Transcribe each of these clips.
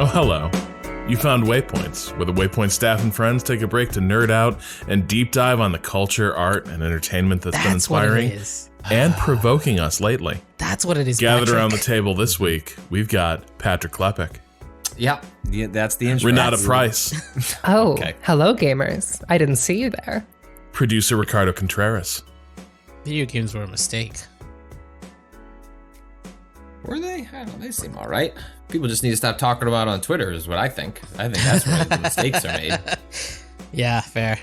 Oh, hello. You found Waypoints, where the Waypoint staff and friends take a break to nerd out and deep dive on the culture, art, and entertainment that's been inspiring what it is. And provoking us lately. That's what it is, Gathered Patrick. around the table this week, we've got Patrick Klepek. Yeah, that's the intro. Renata Price. Oh, Okay. Hello, gamers. I didn't see you there. Producer Ricardo Contreras. Video games were a mistake. Were they? I don't know. They seem all right. People just need to stop talking about it on Twitter is what I think. I think that's where the mistakes are made. Yeah, fair.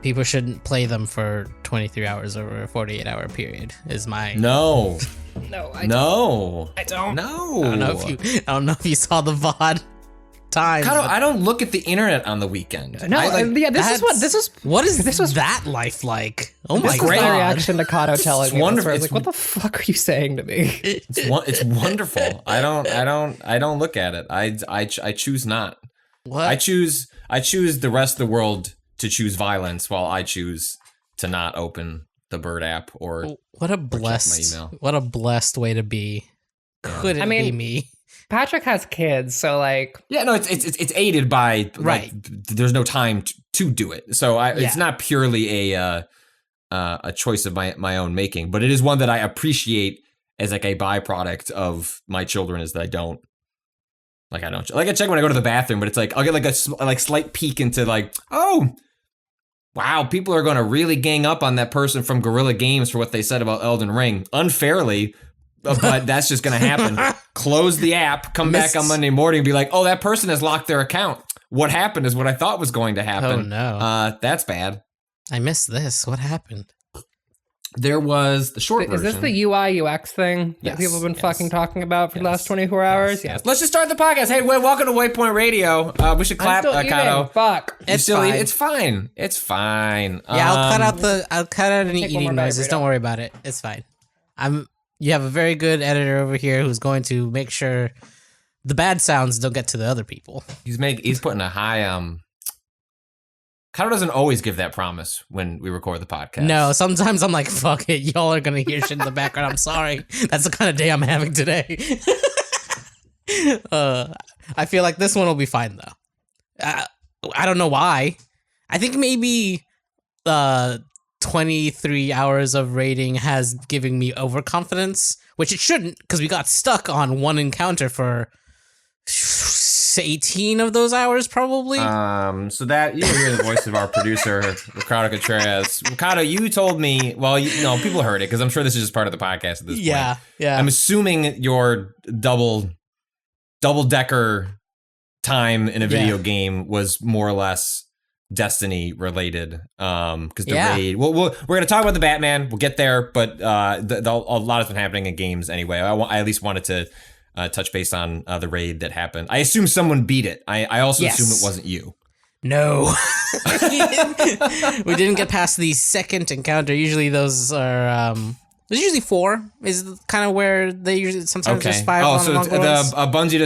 People shouldn't play them for 23 hours over a 48-hour period. Is my No. No, No. I don't. I No. don't know if you saw the VOD time. I don't look at the internet on the weekend. No, I, what is that life like? Oh my This was my god! reaction to Cado telling me this, wonderful. where I was like, what the fuck are you saying to me? it's wonderful. I don't look at it. I choose not. What? I choose the rest of the world to choose violence while I choose to not open the Bird app or What a check blessed, my email. what a blessed way to be. Could it I mean, be me? Patrick has kids, so like, Yeah, no, it's aided by Right. There's no time to do it, so it's Yeah. not purely a choice of my own making, but it is one that I appreciate as like a byproduct of my children. Is that I check when I go to the bathroom, but it's like I'll get like a slight peek into like, oh, wow, people are going to really gang up on that person from Guerrilla Games for what they said about Elden Ring unfairly. But that's just going to happen. Close the app, come back on Monday morning and be like, oh, that person has locked their account. What happened is what I thought was going to happen. Oh no. That's bad. I missed this. What happened? There was the short is version. this the UI UX thing that Yes, people have been yes. fucking talking about for the last 24 hours? Yes. Let's just start the podcast. Hey, welcome to Waypoint Radio. We should clap, I'm still eating. Cado. Fuck. It's Still fine. It's fine. It's fine. Yeah, I'll cut out any Take one eating more bite, noises. Rita. Don't worry about it. It's fine. You have a very good editor over here who's going to make sure the bad sounds don't get to the other people. He's putting a high Cado doesn't always give that promise when we record the podcast. No, sometimes I'm like, fuck it, y'all are gonna hear shit in the background. I'm sorry. That's the kind of day I'm having today. I feel like this one will be fine though. I don't know why. I think maybe 23 hours of raiding has given me overconfidence, which it shouldn't, because we got stuck on one encounter for 18 of those hours, probably. So that you hear the voice of our producer, Ricardo Contreras. Ricardo, you told me. Well, people heard it because I'm sure this is just part of the podcast at this point. Yeah. I'm assuming your double decker time in a video game was more or less Destiny related, because the raid. We're gonna talk about the Batman. We'll get there, but a lot has been happening in games anyway. I at least wanted to touch base on the raid that happened. I assume someone beat it. I also assume it wasn't you. No. We didn't get past the second encounter. Usually those are there's usually 4 is kind of where they usually sometimes there's 5 on the longer ones. Bungie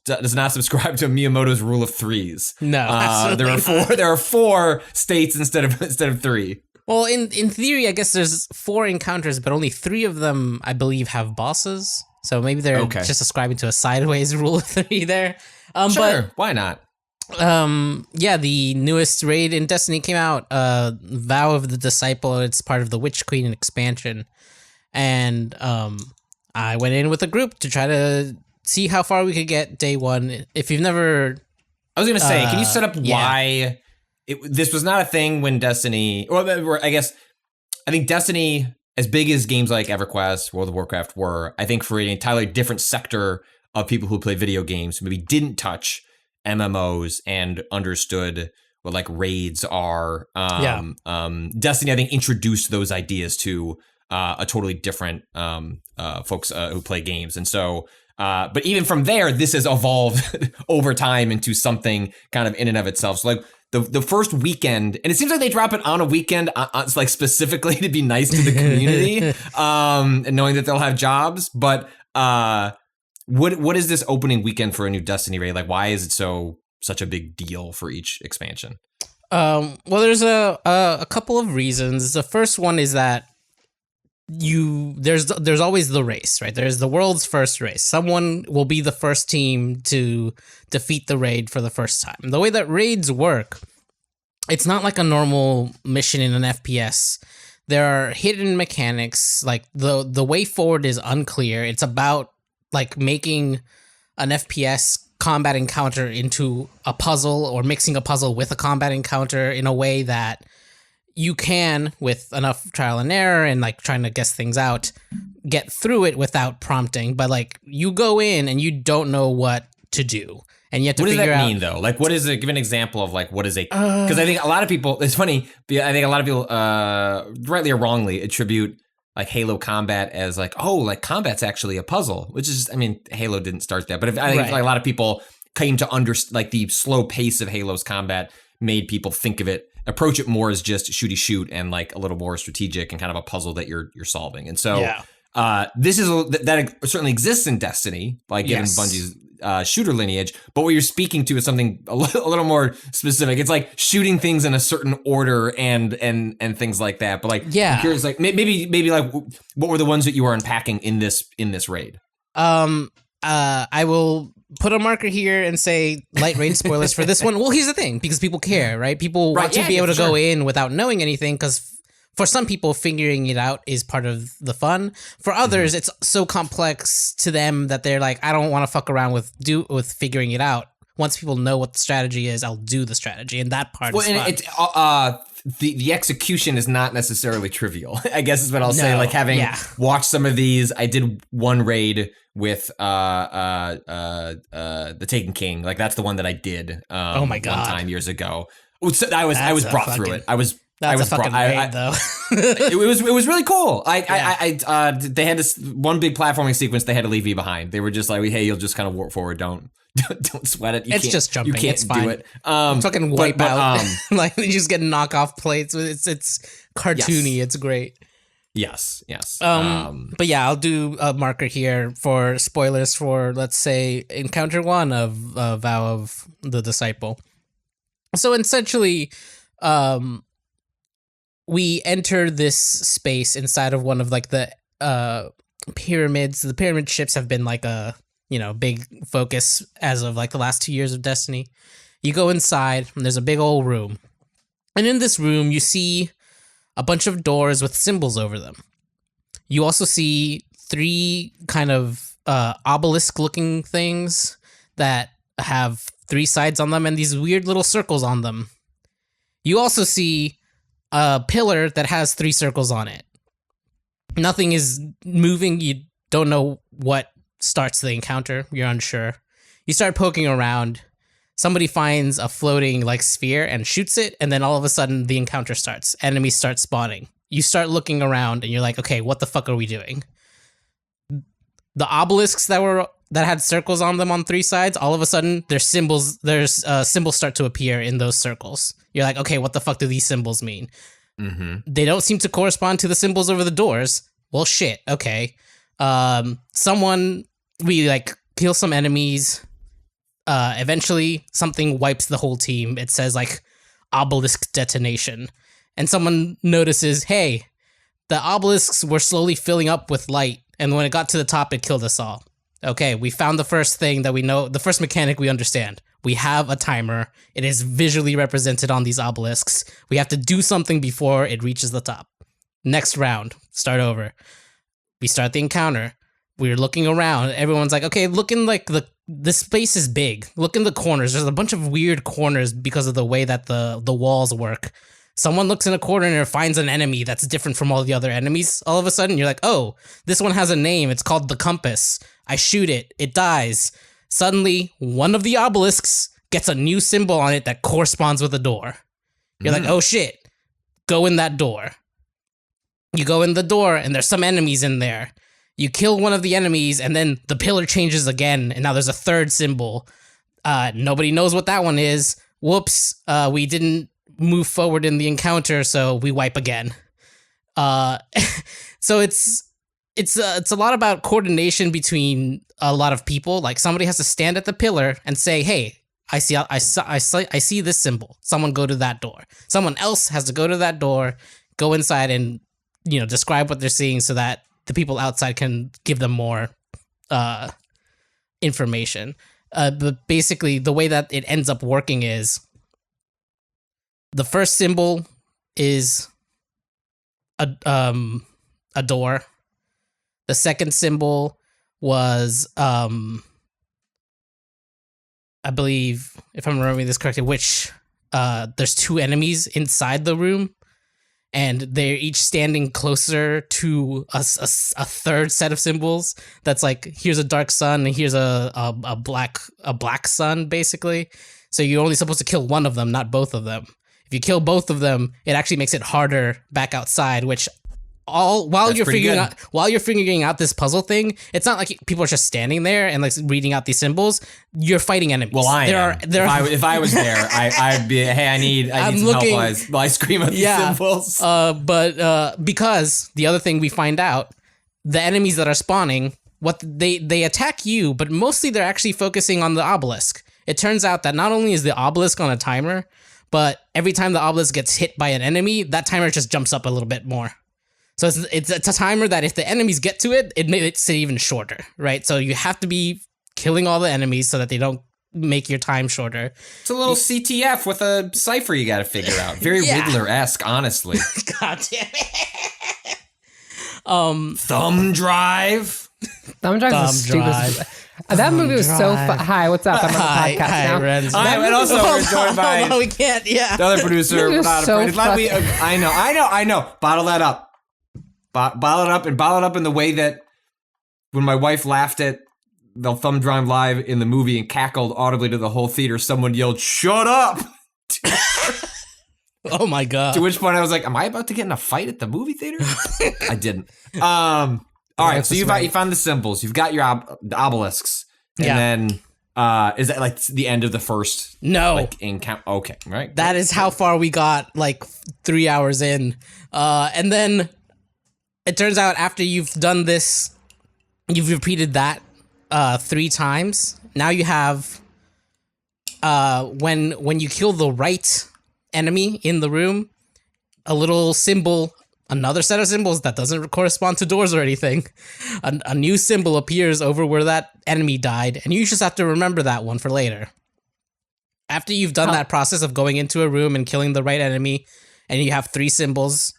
does not subscribe to Miyamoto's rule of 3s. No, absolutely there are 4 states instead of 3. Well, in theory, I guess there's 4 encounters, but only 3 of them, I believe, have bosses. So maybe they're just ascribing to a sideways rule of 3 there. Sure, why not? The newest raid in Destiny came out, Vow of the Disciple. It's part of the Witch Queen expansion. And I went in with a group to try to see how far we could get day one. If you've never... I was going to say, can you set up why this was not a thing when Destiny... Or I think Destiny, as big as games like EverQuest, World of Warcraft were, I think for an entirely different sector of people who play video games who maybe didn't touch MMOs and understood what like raids are. Destiny, I think, introduced those ideas to a totally different folks who play games. And so, but even from there, this has evolved over time into something kind of in and of itself. So like the first weekend, and it seems like they drop it on a weekend, it's like specifically to be nice to the community, and knowing that they'll have jobs. But what is this opening weekend for a new Destiny raid? Like, why is it such a big deal for each expansion? Well, there's a couple of reasons. The first one is that there's always the race, right? There's the world's first race. Someone will be the first team to defeat the raid for the first time. The way that raids work, it's not like a normal mission in an FPS. There are hidden mechanics, like the way forward is unclear. It's about like making an FPS combat encounter into a puzzle, or mixing a puzzle with a combat encounter in a way that you can, with enough trial and error and like trying to guess things out, get through it without prompting. But like you go in and you don't know what to do, and you have to figure out. What does that mean though? Like, what is it? Give an example of like what is a? Because I think a lot of people. It's funny. I think a lot of people, rightly or wrongly, attribute like Halo combat as like, oh, like combat's actually a puzzle, which is, I mean, Halo didn't start that, but I think like a lot of people came to like the slow pace of Halo's combat made people think of it, approach it more as just shooty shoot and like a little more strategic and kind of a puzzle that you're solving. And so this is that certainly exists in Destiny, like given Bungie's shooter lineage, but what you're speaking to is something a little more specific. It's like shooting things in a certain order and things like that. But like, I'm curious, like maybe like what were the ones that you were unpacking in this raid? I will put a marker here and say light raid spoilers for this one. Well, here's the thing, because people care, right? People want to be able to go in without knowing anything, because for some people, figuring it out is part of the fun. For others, it's so complex to them that they're like, I don't want to fuck around with figuring it out. Once people know what the strategy is, I'll do the strategy, and that part is fun. It's the execution is not necessarily trivial, I guess is what I'll say. Like having watched some of these, I did one raid with the Taken King. Like that's the one that I did. Oh my God. One time years ago. So I was brought through it. That's a fucking raid, though. it was really cool. They had this one big platforming sequence. They had to leave me behind. They were just like, hey, you'll just kind of warp forward. Don't sweat it. It's just jumping. You can't it's fine. do it. Fucking wipe out. Like you just get knockoff plates. It's cartoony. It's great. Yes. But yeah, I'll do a marker here for spoilers for, let's say, Encounter 1 of Vow of the Disciple. So essentially, we enter this space inside of one of like the pyramids. The pyramid ships have been like a big focus as of like the last 2 years of Destiny. You go inside and there's a big old room, and in this room you see a bunch of doors with symbols over them. You also see 3 kind of obelisk looking things that have 3 sides on them and these weird little circles on them. You also see a pillar that has 3 circles on it. Nothing is moving. You don't know what starts the encounter. You're unsure. You start poking around. Somebody finds a floating like sphere and shoots it, and then all of a sudden the encounter starts. Enemies start spawning. You start looking around and you're like, okay, what the fuck are we doing? The obelisks that had circles on them on 3 sides, all of a sudden there's symbols start to appear in those circles. You're like, okay, what the fuck do these symbols mean? Mm-hmm. They don't seem to correspond to the symbols over the doors. Well, shit. Okay. We like kill some enemies. Eventually something wipes the whole team. It says like obelisk detonation. And someone notices, hey, the obelisks were slowly filling up with light. And when it got to the top, it killed us all. Okay, we found the first thing that we know, the first mechanic we understand. We have a timer. It is visually represented on these obelisks. We have to do something before it reaches the top. Next round, start over. We start the encounter. We're looking around. Everyone's like, okay, look in like the space is big. Look in the corners. There's a bunch of weird corners because of the way that the walls work. Someone looks in a corner and finds an enemy that's different from all the other enemies. All of a sudden, you're like, oh, this one has a name. It's called the Compass. I shoot it. It dies. Suddenly, one of the obelisks gets a new symbol on it that corresponds with a door. You're like, oh shit, go in that door. You go in the door and there's some enemies in there. You kill one of the enemies and then the pillar changes again and now there's a 3rd symbol. Nobody knows what that one is. Whoops, we didn't move forward in the encounter, so we wipe again. So it's a lot about coordination between a lot of people. Like somebody has to stand at the pillar and say, hey, I see this symbol. Someone go to that door. Someone else has to go to that door, go inside and describe what they're seeing so that the people outside can give them more information. But basically, the way that it ends up working is the first symbol is a door. The second symbol was I believe, if I'm remembering this correctly, which there's two enemies inside the room, and they're each standing closer to a third set of symbols. That's like, here's a dark sun and here's a black sun, basically. So you're only supposed to kill one of them, not both of them. If you kill both of them, it actually makes it harder back outside, which while you're figuring out this puzzle thing, it's not like people are just standing there and like reading out these symbols. You're fighting enemies. Well, if I was there, I'd be, hey, I need some help while I scream at these symbols. But because the other thing we find out, the enemies that are spawning, they attack you, but mostly they're actually focusing on the obelisk. It turns out that not only is the obelisk on a timer, but every time the obelisk gets hit by an enemy, that timer just jumps up a little bit more. So it's a timer that if the enemies get to it, it makes it even shorter, right? So you have to be killing all the enemies so that they don't make your time shorter. It's a little CTF with a cipher you got to figure out. Very Riddler-esque, honestly. God damn it. Thumb drive. Thumb drive is stupid. That movie was so fun. Hi, what's up? I'm on the podcast now. Renz. And also we're joined by we can't. Yeah. the other producer. I know. Bottle that up. Bottle it up in the way that when my wife laughed at the Thumb Drive Live in the movie and cackled audibly to the whole theater, someone yelled, "Shut up!" Oh my god. To which point I was like, am I about to get in a fight at the movie theater? I didn't. All right, so you found the symbols. You've got your the obelisks. And then is that like the end of the first encounter? Okay, right. That is how far we got, like 3 hours in. And then it turns out after you've done this, you've repeated that 3 times. Now you have when you kill the right enemy in the room, a little symbol, another set of symbols that doesn't correspond to doors or anything. A new symbol appears over where that enemy died, and you just have to remember that one for later. After you've done that process of going into a room and killing the right enemy, and you have 3 symbols,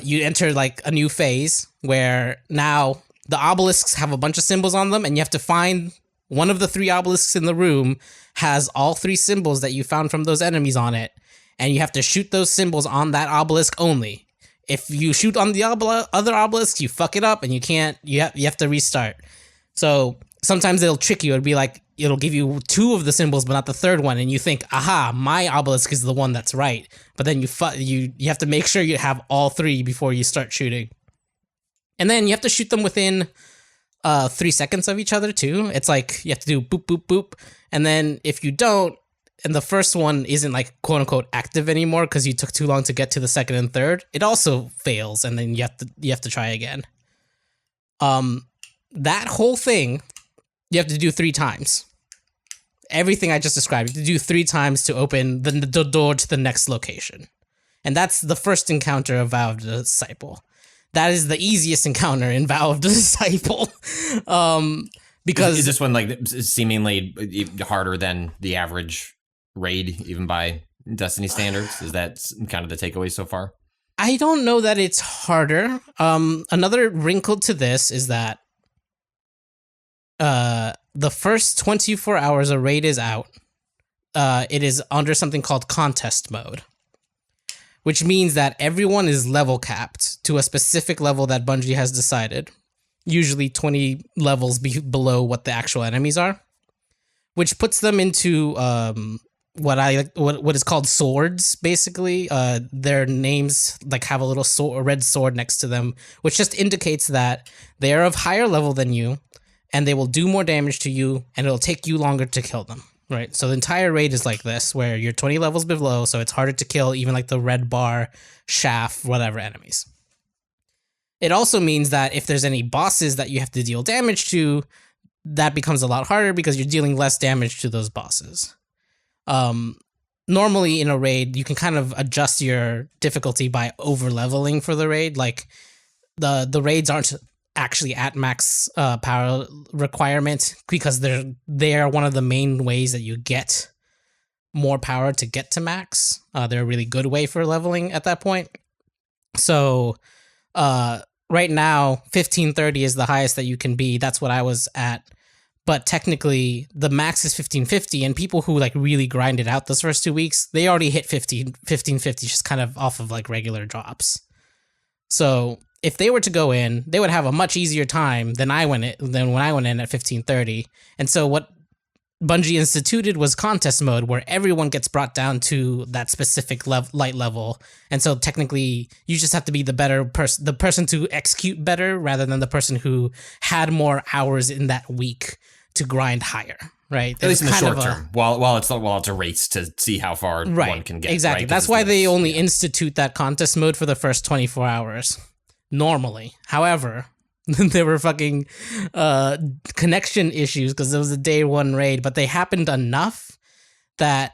you enter like a new phase where now the obelisks have a bunch of symbols on them, and you have to find one of the 3 obelisks in the room has all 3 symbols that you found from those enemies on it, and you have to shoot those symbols on that obelisk only. If you shoot on the other obelisks, you fuck it up and you can't. You have to restart. So sometimes it'll trick you. It'll be like it'll give you 2 of the symbols, but not the third one, and you think, "Aha, my obelisk is the one that's right." But then you have to make sure you have all 3 before you start shooting, and then you have to shoot them within 3 seconds of each other too. It's like you have to do boop boop boop, and then if you don't, and the first one isn't like quote unquote active anymore because you took too long to get to the second and third, it also fails, and then you have to try again. That whole thing you have to do 3 times. Everything I just described, you have to do 3 times to open the door to the next location. And that's the first encounter of Vow of the Disciple. That is the easiest encounter in Vow of the Disciple. Because is this one like seemingly harder than the average raid, even by Destiny standards? Is that kind of the takeaway so far? I don't know that it's harder. Another wrinkle to this is that the first 24 hours a raid is out, it is under something called contest mode, which means that everyone is level capped to a specific level that Bungie has decided, usually 20 levels below what the actual enemies are, which puts them into what is called swords. Basically, their names like have a little red sword next to them, which just indicates that they are of higher level than you, and they will do more damage to you, and it'll take you longer to kill them. Right, so the entire raid is like this, where you're 20 levels below, so it's harder to kill even like the red bar, shaft, whatever enemies. It also means that if there's any bosses that you have to deal damage to, that becomes a lot harder because you're dealing less damage to those bosses. normally in a raid, you can kind of adjust your difficulty by over leveling for the raid. Like the raids aren't actually at max power requirement because they are one of the main ways that you get more power to get to max. They're a really good way for leveling at that point. So right now 1530 is the highest that you can be. That's what I was at. But technically the max is 1550, and people who like really grind it out those first 2 weeks, they already hit 1550 just kind of off of like regular drops. So if they were to go in, they would have a much easier time than when I went in at 1530. And so what Bungie instituted was contest mode, where everyone gets brought down to that specific light level. And so technically you just have to be the better person, the person to execute better, rather than the person who had more hours in that week to grind higher. Right. At least in the short term, while it's a race to see how far one can get. Exactly. Right? That's why they only institute that contest mode for the first 24 hours. Normally. However, there were fucking connection issues because it was a day one raid, but they happened enough that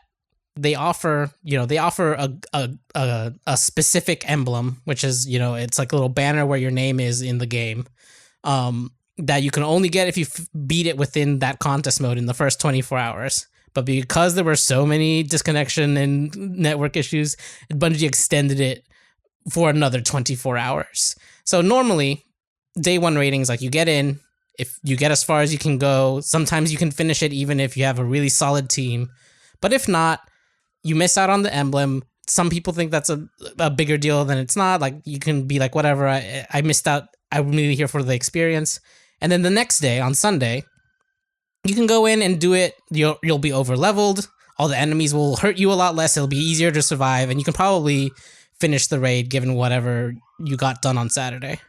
they offer a specific emblem, which is, it's like a little banner where your name is in the game, that you can only get if you beat it within that contest mode in the first 24 hours. But because there were so many disconnection and network issues, Bungie extended it for another 24 hours. So normally, day one ratings, like you get in, if you get as far as you can go, sometimes you can finish it even if you have a really solid team. But if not, you miss out on the emblem. Some people think that's a bigger deal than it's not. Like you can be like, whatever, I missed out. I'm really here for the experience. And then the next day, on Sunday, you can go in and do it. You'll be over leveled. All the enemies will hurt you a lot less. It'll be easier to survive. And you can probably finish the raid given whatever you got done on Saturday.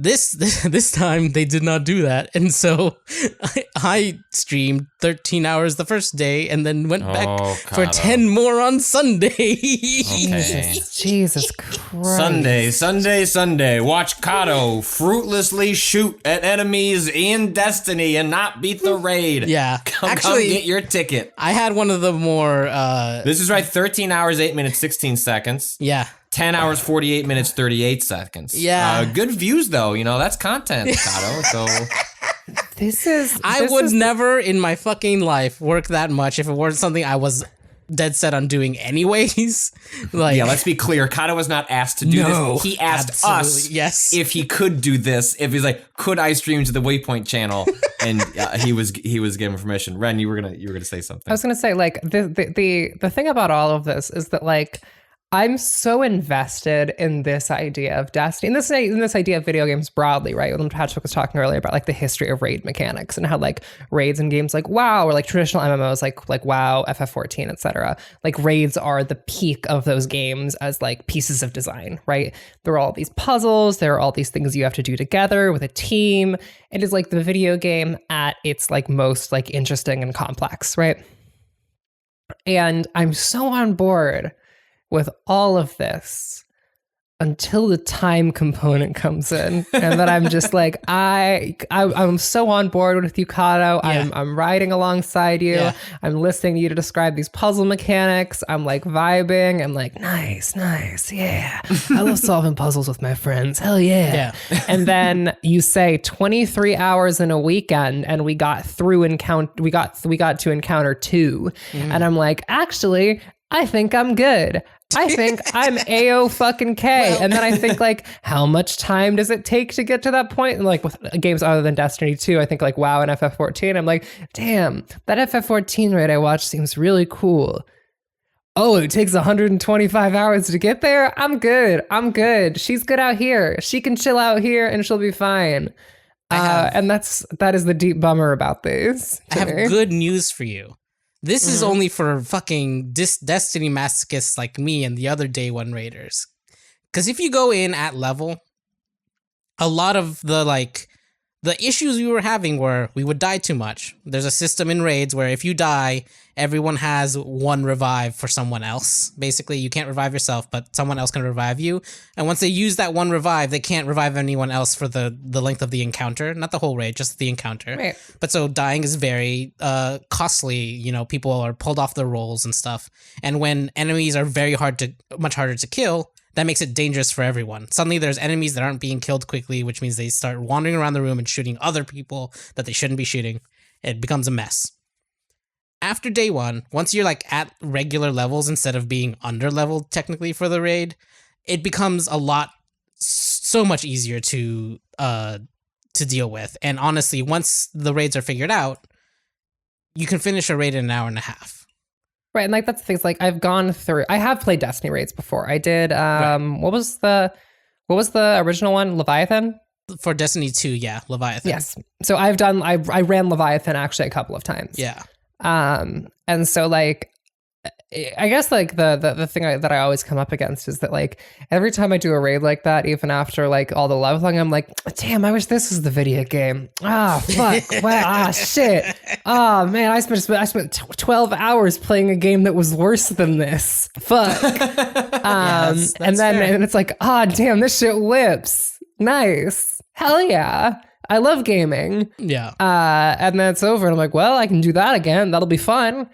This time they did not do that, and so I streamed 13 hours the first day and then went back for 10 more on Sunday. Okay. Jesus Christ. Sunday. Watch Cado fruitlessly shoot at enemies in Destiny and not beat the raid. Yeah. Come get your ticket. I had one of the more... This is right, 13 hours, 8 minutes, 16 seconds. Yeah. 10 hours, 48 minutes, 38 seconds. Yeah. Good views, though. That's content, Cado. So I would never in my fucking life work that much if it weren't something I was dead set on doing anyways. Yeah, let's be clear. Cado was not asked to do this. He asked us if he could do this. If he's like, could I stream to the Waypoint channel? And he was given permission. Ren, you were gonna say something. I was gonna say, like, the thing about all of this is that, like, I'm so invested in this idea of Destiny, in this idea of video games broadly, right? When Patrick was talking earlier about like the history of raid mechanics and how like raids in games like WoW or like traditional MMOs like WoW, FF14, etc. Like raids are the peak of those games as like pieces of design, right? There are all these puzzles, there are all these things you have to do together with a team. It is like the video game at its like most like interesting and complex, right? And I'm so on board with all of this until the time component comes in, and then I'm just like, I'm so on board with you, Cado. Yeah. I'm riding alongside you. Yeah. I'm listening to you to describe these puzzle mechanics. I'm like vibing. I'm like, nice, yeah. I love solving puzzles with my friends. Hell yeah. And then you say 23 hours in a weekend, and we got to encounter 2, and I'm like, actually, I think I'm good. I think I'm A-O-fucking-K. And then I think, like, how much time does it take to get to that point? And, like, with games other than Destiny 2, I think, like, WoW and FF14, I'm like, damn, that FF14 raid I watched seems really cool. Oh, it takes 125 hours to get there? I'm good. She's good out here. She can chill out here, and she'll be fine. And that is the deep bummer about this. I have good news for you. This is only for fucking Destiny masochists like me and the other day one raiders. Because if you go in at level, a lot of the like The issues we were having were we would die too much. There's a system in raids where if you die, everyone has one revive for someone else. Basically, you can't revive yourself, but someone else can revive you. And once they use that one revive, they can't revive anyone else for the length of the encounter. Not the whole raid, just the encounter. Right. But so dying is very costly. You know, people are pulled off their rolls and stuff. And when enemies are much harder to kill, that makes it dangerous for everyone. Suddenly there's enemies that aren't being killed quickly, which means they start wandering around the room and shooting other people that they shouldn't be shooting. It becomes a mess. After day one, once you're like at regular levels instead of being under leveled technically for the raid, it becomes so much easier to deal with. And honestly, once the raids are figured out, you can finish a raid in an hour and a half. Right, and like that's the thing. Like I have played Destiny raids before. I did. What was the original one? Leviathan. For Destiny 2, yeah, Leviathan. Yes. So I ran Leviathan actually a couple of times. Yeah. And so like, I guess like the thing that I always come up against is that like every time I do a raid like that, even after like all the leveling, I'm like, damn, I wish this was the video game. Ah, fuck. Wow. Shit. Oh man, I spent 12 hours playing a game that was worse than this. Fuck. That's and then fair. and it's like, damn, this shit whips. Nice. Hell yeah. I love gaming. Yeah. And then it's over and I'm like, well, I can do that again. That'll be fun.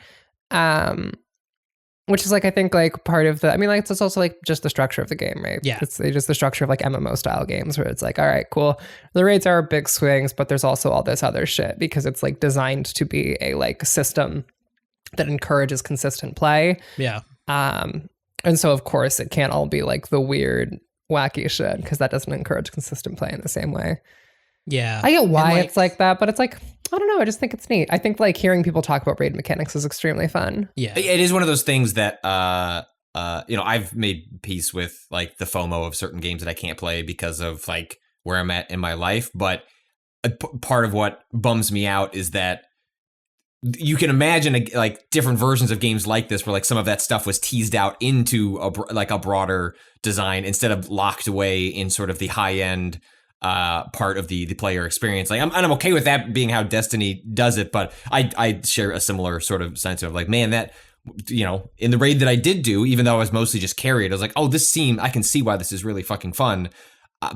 Which is like, I think like part of it's also like just the structure of the game, right? Yeah. It's just the structure of like MMO style games where it's like, all right, cool. The raids are big swings, but there's also all this other shit because it's like designed to be a like system that encourages consistent play. Yeah. And so of course it can't all be like the weird, wacky shit because that doesn't encourage consistent play in the same way. Yeah. I get why it's like that, but it's like, I don't know. I just think it's neat. I think like hearing people talk about raid mechanics is extremely fun. Yeah. It is one of those things that, I've made peace with like the FOMO of certain games that I can't play because of like where I'm at in my life. But part of what bums me out is that you can imagine like different versions of games like this where like some of that stuff was teased out into a broader design instead of locked away in sort of the high end part of the player experience. Like I'm okay with that being how Destiny does it, but I share a similar sort of sense of like, man, that, in the raid that I did do, even though I was mostly just carried, I was like, oh, I can see why this is really fucking fun,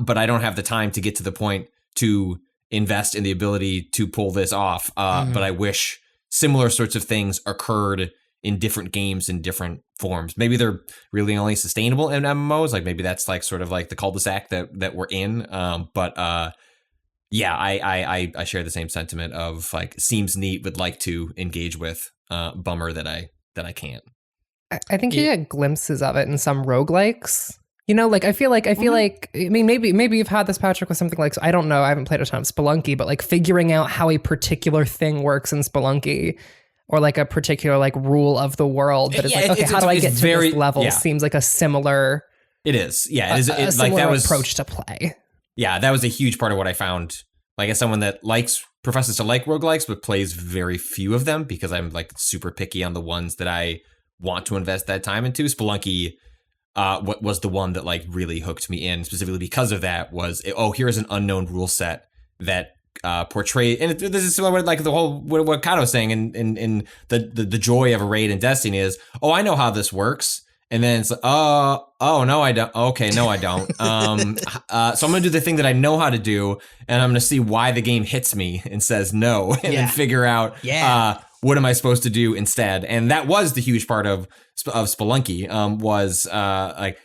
but I don't have the time to get to the point to invest in the ability to pull this off. But I wish similar sorts of things occurred in different games in different forms. Maybe they're really only sustainable in MMOs. Like maybe that's like sort of like the cul-de-sac that we're in. I share the same sentiment of like, seems neat, would like to engage with, bummer that I can't. I think you get glimpses of it in some roguelikes. Like I feel like maybe you've had this, Patrick, with something like, I don't know, I haven't played a ton of Spelunky, but like figuring out how a particular thing works in Spelunky, or like a particular like rule of the world that is like, okay, how do I get to this level? Yeah. Seems like a similar. It is, yeah. It is a like that was approach to play. Yeah, that was a huge part of what I found. Like as someone that professes to like roguelikes, but plays very few of them because I'm like super picky on the ones that I want to invest that time into. Spelunky, what was the one that like really hooked me in specifically because of that was, here's an unknown rule set that portray, and this is similar like the whole what Cado's saying in the joy of a raid in Destiny is, I know how this works, and then it's like, no I don't, okay, no I don't, so I'm gonna do the thing that I know how to do, and I'm gonna see why the game hits me and says no, and then figure out what am I supposed to do instead. And that was the huge part of Spelunky, was like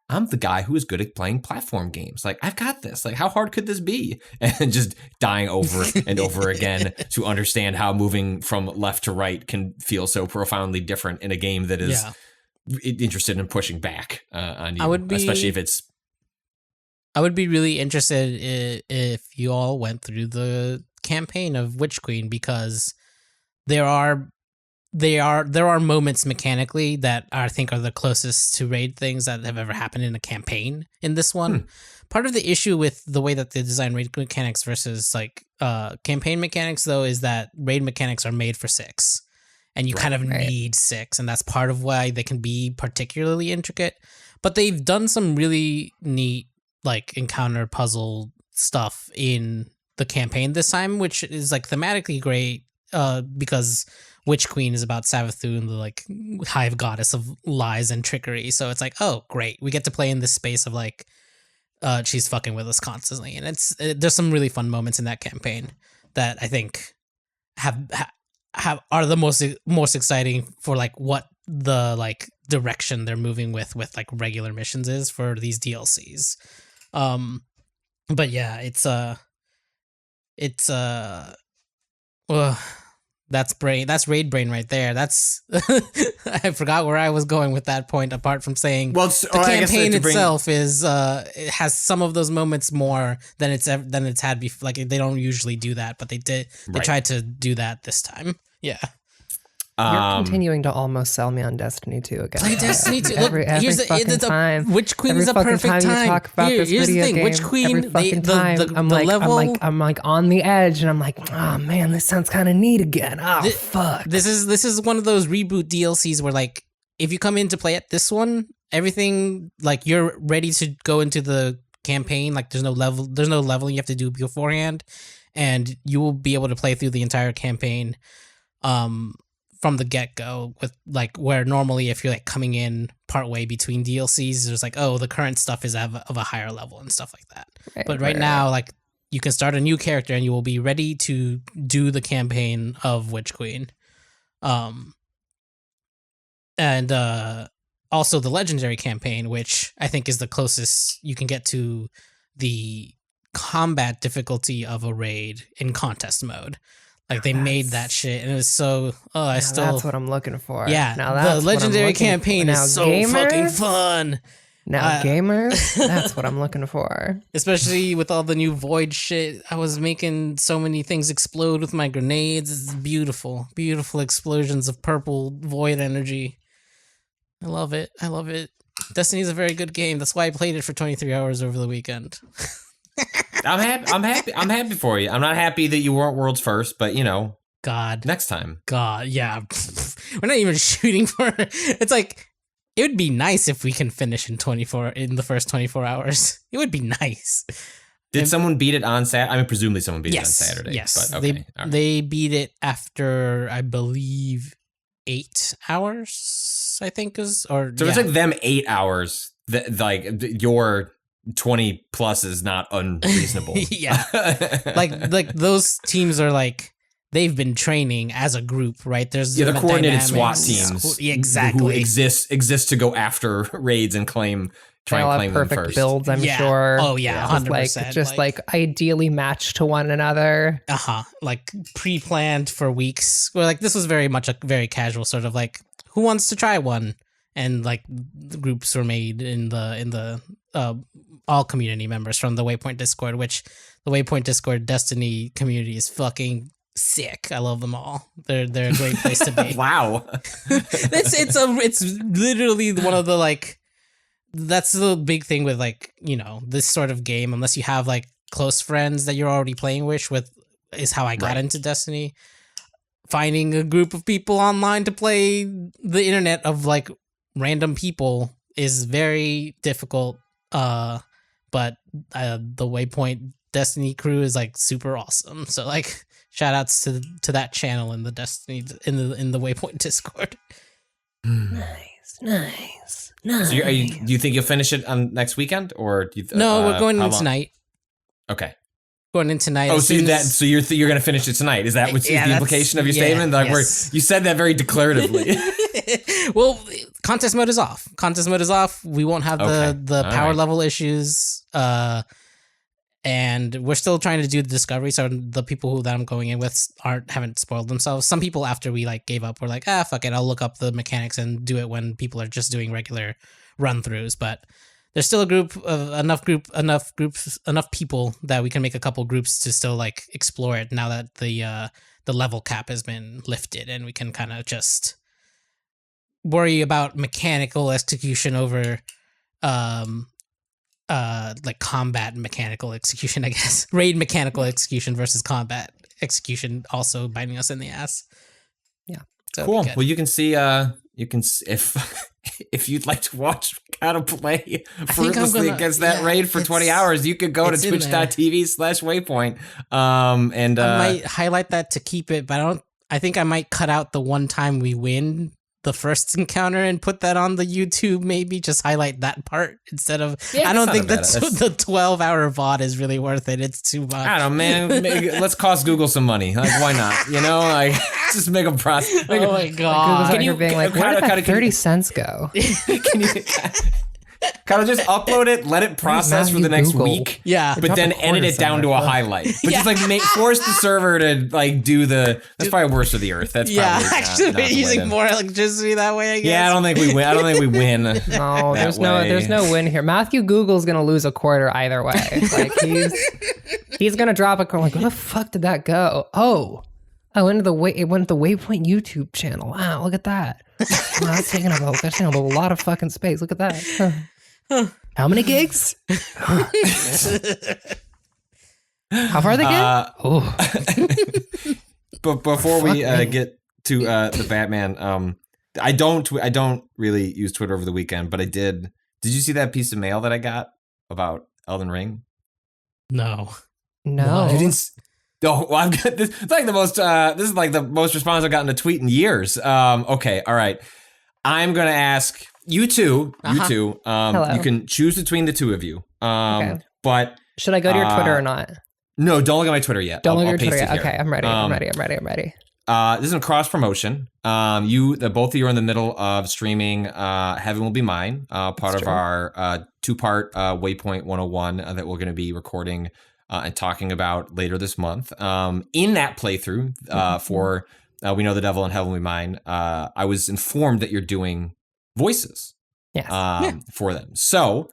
I'm the guy who is good at playing platform games. Like, I've got this. Like, how hard could this be? And just dying over and over again to understand how moving from left to right can feel so profoundly different in a game that is interested in pushing back on you. Especially if it's... I would be really interested if you all went through the campaign of Witch Queen, because there are moments mechanically that I think are the closest to raid things that have ever happened in a campaign in this one. Part of the issue with the way that they design raid mechanics versus like campaign mechanics, though, is that raid mechanics are made for 6, and you kind of need 6, and that's part of why they can be particularly intricate. But they've done some really neat like encounter puzzle stuff in the campaign this time, which is like thematically great because Witch Queen is about Savathun, the like hive goddess of lies and trickery. So it's like, oh, great, we get to play in this space of like she's fucking with us constantly, and there's some really fun moments in that campaign that I think are the most exciting for like what the like direction they're moving with like regular missions is for these DLCs. But yeah, it's that's raid brain right there. That's I forgot where I was going with that point. Apart from saying, well, the campaign itself is it has some of those moments more than it's had before. Like they don't usually do that, but they did. They tried to do that this time. Yeah. You're continuing to almost sell me on Destiny 2 again. Play Destiny 2. Look, here's the time. Witch Queen is a perfect time. Talk about this here's video the thing. Game, Witch Queen, I'm like on the edge, and I'm like, oh man, this sounds kind of neat again. Oh fuck. This is one of those reboot DLCs where like if you come in to play at this one, everything like you're ready to go into the campaign. Like there's no leveling you have to do beforehand, and you will be able to play through the entire campaign. From the get-go, with like where normally if you're like coming in partway between DLCs, there's like, oh, the current stuff is of a higher level and stuff like that. But right now, like you can start a new character and you will be ready to do the campaign of Witch Queen. And also the legendary campaign, which I think is the closest you can get to the combat difficulty of a raid in contest mode. Like they made that shit, and it was so. Oh, that's what I'm looking for. Yeah, now the legendary campaign is so fucking fun. Now, gamers, that's what I'm looking for. Especially with all the new Void shit, I was making so many things explode with my grenades. It's beautiful, beautiful explosions of purple Void energy. I love it. I love it. Destiny's a very good game. That's why I played it for 23 hours over the weekend. I'm happy for you. I'm not happy that you weren't world's first, but you know, God, next time. God, yeah. We're not even shooting for it. It's like it would be nice if we can finish in the first 24 hours. It would be nice. Did someone beat it on Saturday? I mean, presumably someone beat it on Saturday. Yes, but okay. They beat it after I believe 8 hours. I think it's like them 8 hours. Like your 20 plus is not unreasonable. Yeah. like those teams are like they've been training as a group, right? There's the coordinated SWAT teams exactly who exist to go after raids and try and claim them perfect first. Builds, I'm sure. Oh yeah, 100%. Just like ideally matched to one another. Like pre-planned for weeks. Well, like this was very much a very casual sort of like who wants to try one, and like the groups were made in the all community members from the Waypoint Discord, which the Waypoint Discord Destiny community is fucking sick. I love them all. They're a great place to be. Wow. It's literally one of the like that's the big thing with like, you know, this sort of game, unless you have like close friends that you're already playing with is how I got into Destiny. Finding a group of people online to play the internet of like random people is very difficult. But the Waypoint Destiny crew is like super awesome. So like shout outs to that channel in the Destiny in the Waypoint Discord. Nice. So do you think you'll finish it on next weekend or no? We're going in tonight. Okay. Going in tonight. Oh, so you're going to finish it tonight? Is that what's the implication of your statement? Like you said that very declaratively. Well, contest mode is off. We won't have the power level issues. And we're still trying to do the discovery. So the people that I'm going in with haven't spoiled themselves. Some people after we like gave up were like, fuck it, I'll look up the mechanics and do it when people are just doing regular run throughs. But there's still enough people that we can make a couple groups to still like explore it now that the level cap has been lifted, and we can kind of just worry about mechanical execution over like combat mechanical execution, I guess. Raid mechanical execution versus combat execution also biting us in the ass. Yeah. So cool. Well, you can see if you'd like to watch Cado play fruitlessly against that raid for 20 hours, you could go to twitch.tv/waypoint. And I might highlight that to keep it, but I think I might cut out the one time we win the first encounter and put that on the YouTube, maybe just highlight that part instead of I don't think that's the 12-hour VOD is really worth it. It's too much. I don't know, man. Let's cost Google some money. Like, why not? You know, like just make a process. Oh my god! Can you being like, where did that 30 cents go? Can you kind of just upload it, let it process for the next week, but then edit it down to a highlight. But just like force the server to like do the. That's probably worse for the earth. That's probably actually using more electricity that way. I guess. Yeah, I don't think we win. I don't think we win. No, there's no win here. Matthew Google's gonna lose a quarter either way. Like he's gonna drop a quarter. Like, where the fuck did that go? It went to the Waypoint YouTube channel. Wow, look at that. Wow, that's taking up a lot of fucking space. Look at that. How many gigs? How far are they get? But before we get to the Batman, I don't really use Twitter over the weekend, but I did. Did you see that piece of mail that I got about Elden Ring? No. You didn't. Oh, well, I've got this. It's like the most. This is like the most response I've gotten to tweet in years. Okay, all right. I'm gonna ask you two. You can choose between the two of you. Okay. But should I go to your Twitter or not? No, don't look at my Twitter yet. Don't look at your Twitter yet. Okay, I'm ready. I'm ready. This is a cross promotion. Both of you are in the middle of streaming. Heaven Will Be Mine. Part of our 2-part Waypoint 101 that we're going to be recording. And talking about later this month. In that playthrough for We Know the Devil and Heaven Will Be Mine, I was informed that you're doing voices for them. So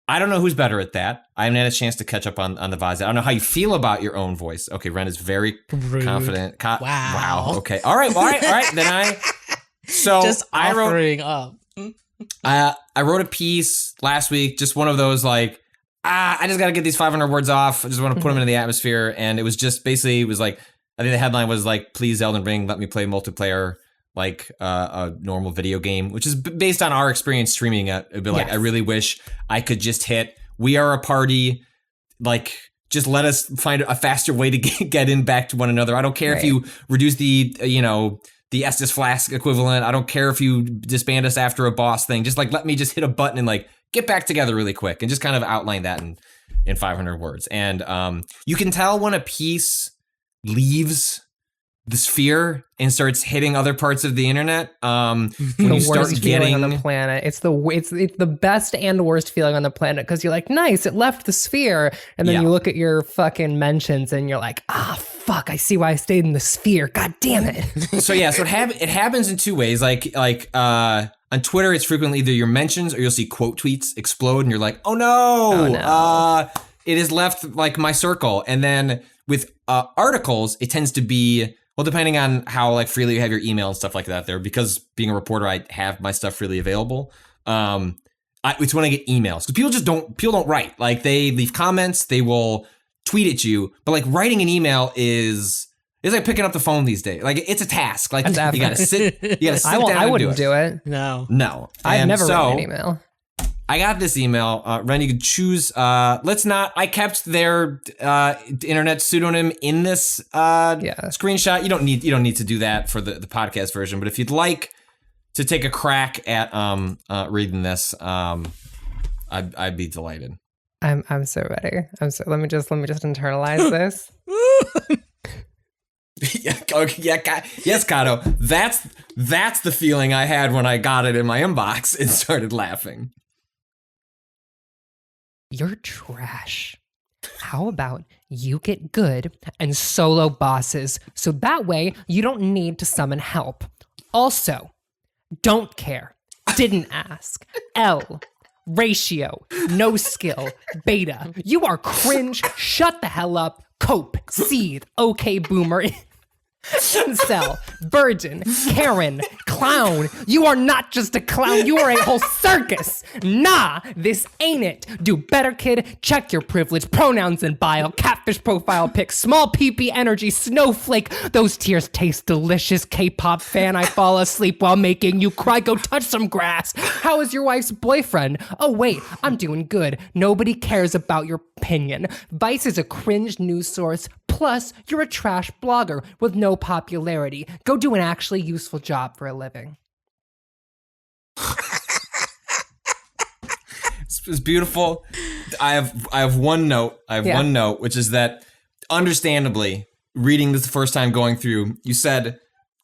I don't know who's better at that. I haven't had a chance to catch up on the VODs. I don't know how you feel about your own voice. Okay, Ren is very confident. Wow. Okay. All right. Then I wrote a piece last week, just one of those like, I just got to get these 500 words off. I just want to put them into the atmosphere. And it was just basically, I think the headline was like, please Elden Ring, let me play multiplayer like a normal video game, which is based on our experience streaming it. It'd be like, I really wish I could just hit, we are a party, like just let us find a faster way to get in back to one another. I don't care if you reduce the Estus Flask equivalent. I don't care if you disband us after a boss thing. Just like, let me just hit a button and like, get back together really quick and just kind of outline that in 500 words. And you can tell when a piece leaves the sphere and starts hitting other parts of the internet. When you start getting on the planet, it's the best and worst feeling on the planet because you're like, nice, it left the sphere, and then you look at your fucking mentions and you're like, fuck, I see why I stayed in the sphere. God damn it. So it happens in two ways. Like on Twitter, it's frequently either your mentions or you'll see quote tweets explode and you're like, oh no. It has left like my circle. And then with articles, it tends to be, well, depending on how like freely you have your email and stuff like that there, because being a reporter, I have my stuff freely available. It's when I get emails because people don't write. Like they leave comments, they will tweet at you, but like writing an email is like picking up the phone these days. Like it's a task. Like you gotta sit down. I wouldn't do it. No. I've never written an email. I got this email. Ren, you can choose. I kept their internet pseudonym in this screenshot. You don't need to do that for the podcast version. But if you'd like to take a crack at reading this, I'd be delighted. I'm so ready. Let me just internalize this. Yes, Cado. That's the feeling I had when I got it in my inbox and started laughing. You're trash. How about you get good and solo bosses so that way you don't need to summon help? Also, don't care, didn't ask, L, ratio, no skill, beta, you are cringe, shut the hell up, cope, seethe, okay boomer, incel, virgin, Karen, clown. You are not just a clown. You are a whole circus. Nah, this ain't it. Do better, kid. Check your privilege. Pronouns in bio. Catfish profile pic. Small PP energy. Snowflake. Those tears taste delicious. K-pop fan. I fall asleep while making you cry. Go touch some grass. How is your wife's boyfriend? Oh, wait. I'm doing good. Nobody cares about your opinion. Vice is a cringe news source. Plus, you're a trash blogger with no popularity. Go do an actually useful job for a living. It's beautiful. I have one note. One note, which is that, understandably, reading this the first time going through, you said,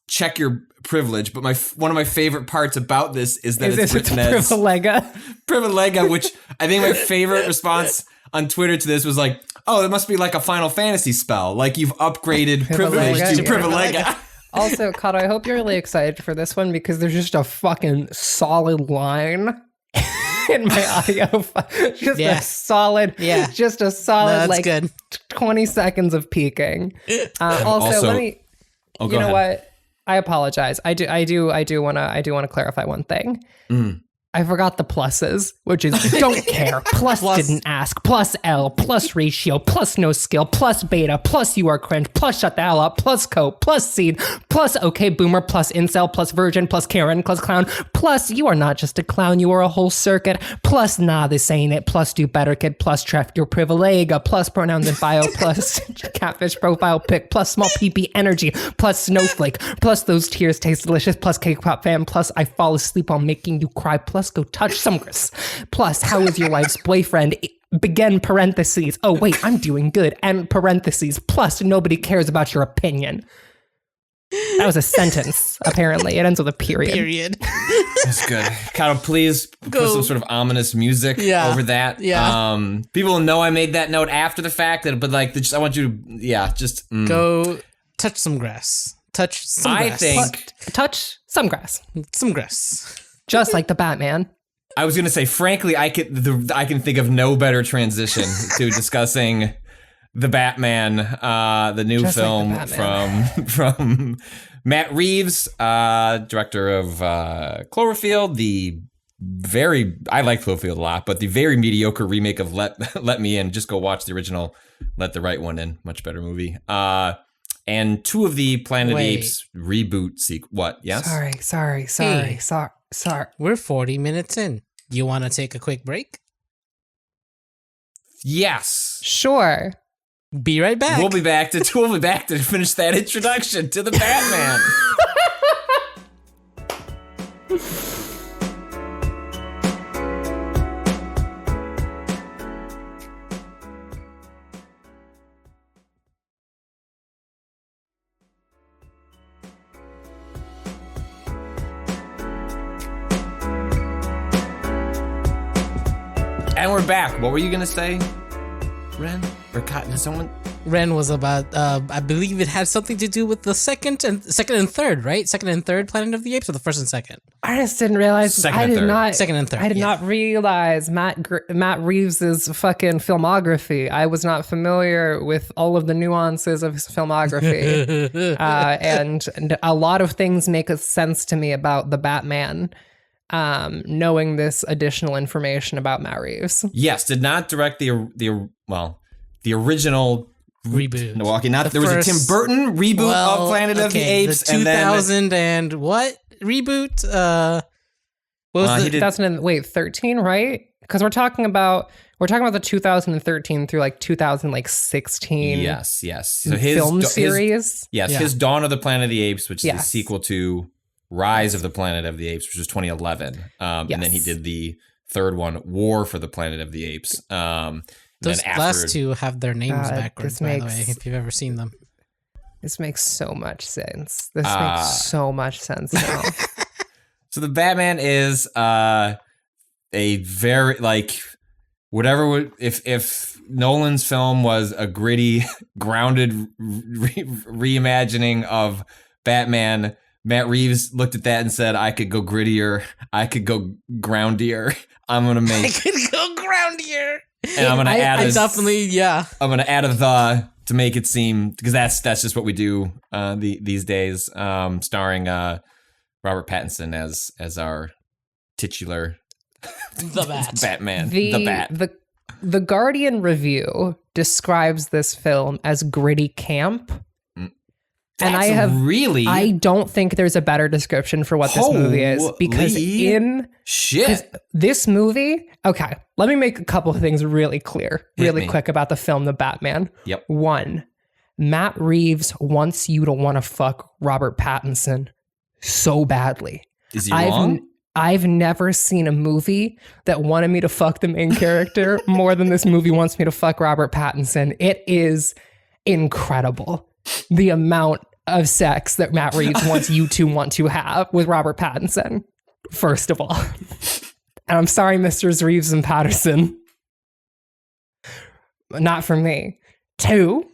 check your privilege, but one of my favorite parts about this is that it's written as privilega, which I think my favorite response on Twitter to this was like, oh, it must be like a Final Fantasy spell. Like you've upgraded privilege to privilega. Also, Cado, I hope you're really excited for this one because there's just a fucking solid line in my audio. Just a solid, like good. 20 seconds of peaking. Also, let me, you know what? I apologize. I do want to clarify one thing. I forgot the pluses, which is don't care, plus didn't ask, plus L, plus ratio, plus no skill, plus beta, plus you are cringe, plus shut the hell up, plus co, plus seed, plus okay boomer, plus incel, plus virgin, plus Karen, plus clown, plus you are not just a clown, you are a whole circuit, plus nah, this ain't it, plus do better kid, plus treff your privilega, plus pronouns in bio, plus catfish profile pic, plus small PP energy, plus snowflake, plus those tears taste delicious, plus K-pop fan, plus I fall asleep while making you cry, plus go touch some grass. Plus, how is your wife's boyfriend? Begin parentheses. Oh, wait, I'm doing good. And parentheses. Plus, nobody cares about your opinion. That was a sentence, apparently. It ends with a period. That's good. Cado, please put some sort of ominous music over that. Yeah. People know I made that note after the fact, but like, I want you to, Go touch some grass. Touch some grass. Touch some grass. Some grass. Just like the Batman. I was gonna say, frankly, I can think of no better transition to discussing the Batman, the new Just film like the Batman. from Matt Reeves, director of Cloverfield. I like Cloverfield a lot, but the very mediocre remake of Let Me In. Just go watch the original Let the Right One In. Much better movie. And two of the Planet of the Apes reboot sequel. What? Yes. Sorry. We're 40 minutes in. You want to take a quick break? Yes. Sure. Be right back. We'll be back to finish that introduction to the Batman. And we're back. What were you gonna say, Ren? Or Cotton? Someone? Ren was about. I believe it had something to do with the second and third, right? Second and third Planet of the Apes, or the first and second? I just didn't realize. Second and third. Second and third. I did not realize Matt Reeves' fucking filmography. I was not familiar with all of the nuances of his filmography, and a lot of things make sense to me about the Batman. Knowing this additional information about Matt Reeves. Yes, did not direct the original reboot. Milwaukee. There was a Tim Burton reboot of Planet of the Apes, the 2000 and what reboot? What was the 2013, right? Because we're talking about the 2013 through like 2016. Yes. So his film series. His Dawn of the Planet of the Apes, which is the sequel to Rise of the Planet of the Apes, which was 2011. And then he did the third one, War for the Planet of the Apes. Those last two have their names backwards, by the way, if you've ever seen them. This makes so much sense. Makes so much sense now. So the Batman is a very, like, whatever, if Nolan's film was a gritty, grounded reimagining of Batman, Matt Reeves looked at that and said, I could go grittier. I could go groundier. I'm going to make... I could go groundier. And I'm going to add I'm going to add a the to make it seem... Because that's just what we do these days. Starring Robert Pattinson as our titular The Bat. Batman. The Bat. The Guardian review describes this film as gritty camp. I don't think there's a better description for what this movie is, because this movie, okay, let me make a couple of things really clear, quick about the film The Batman. Yep. 1, Matt Reeves wants you to want to fuck Robert Pattinson so badly. Is he wrong? I've never seen a movie that wanted me to fuck the main character more than this movie wants me to fuck Robert Pattinson. It is incredible, the amount of sex that Matt Reeves wants you to want to have with Robert Pattinson, first of all. And I'm sorry, Mr. Reeves and Patterson. Not for me. 2,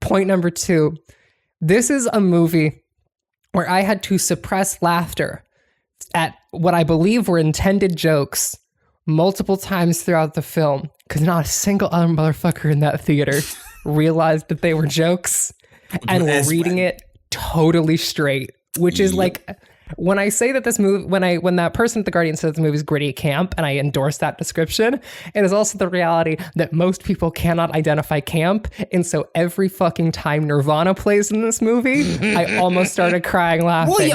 point number 2, this is a movie where I had to suppress laughter at what I believe were intended jokes multiple times throughout the film, because not a single other motherfucker in that theater realized that they were jokes and were reading it totally straight, which is like, when I say that this movie, when that person at The Guardian says the movie is gritty camp, and I endorse that description, it is also the reality that most people cannot identify camp, and so every fucking time Nirvana plays in this movie, I almost started crying laughing.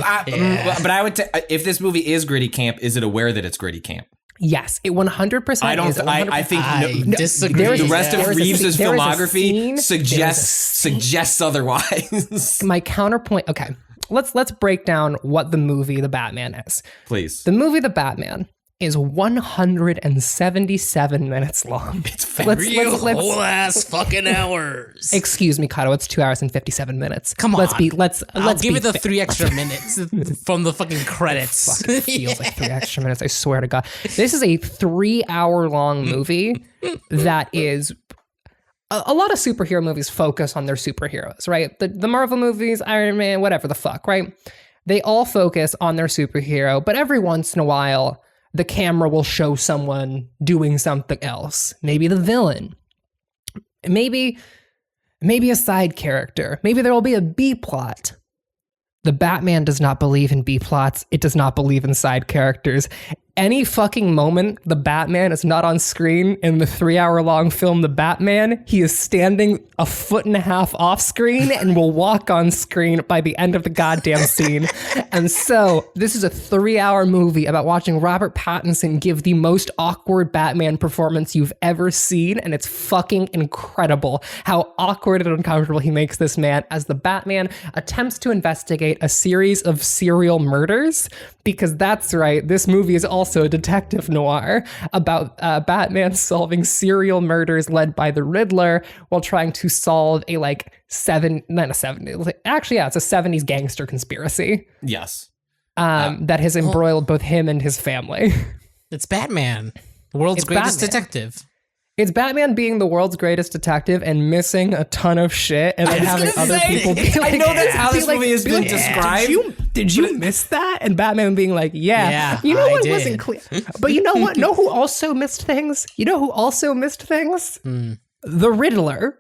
But I would if this movie is gritty camp, is it aware that it's gritty camp? Yes, it 100%. I think disagree. The rest of Reeves' filmography suggests otherwise. My counterpoint. Okay, let's break down what the movie The Batman is. Please. The movie The Batman is 177 minutes long. It's very whole ass fucking hours. Excuse me, Cado. It's 2 hours and 57 minutes. Come on. Let's give it the 3 extra minutes from the fucking credits. It feels like 3 extra minutes. I swear to God. This is a 3-hour-long movie that is. A lot of superhero movies focus on their superheroes, right? The Marvel movies, Iron Man, whatever the fuck, right? They all focus on their superhero, but every once in a while, the camera will show someone doing something else. Maybe the villain. Maybe a side character. Maybe there will be a B plot. The Batman does not believe in B plots. It does not believe in side characters. Any fucking moment the Batman is not on screen in the 3-hour-long film The Batman, he is standing 1.5 feet off screen and will walk on screen by the end of the goddamn scene. And so this is a 3-hour movie about watching Robert Pattinson give the most awkward Batman performance you've ever seen, and it's fucking incredible how awkward and uncomfortable he makes this man as the Batman attempts to investigate a series of serial murders, because that's right, this movie is also a detective noir about Batman solving serial murders led by the Riddler while trying to solve a it's a 70s gangster conspiracy. Yes. That has embroiled both him and his family. It's Batman, the world's greatest detective. It's Batman being the world's greatest detective and missing a ton of shit, and then having other people be like, I know that's how this movie has been described. Did you miss that? And Batman being like, yeah you know what wasn't clear. But you know what? Know who also missed things? The Riddler,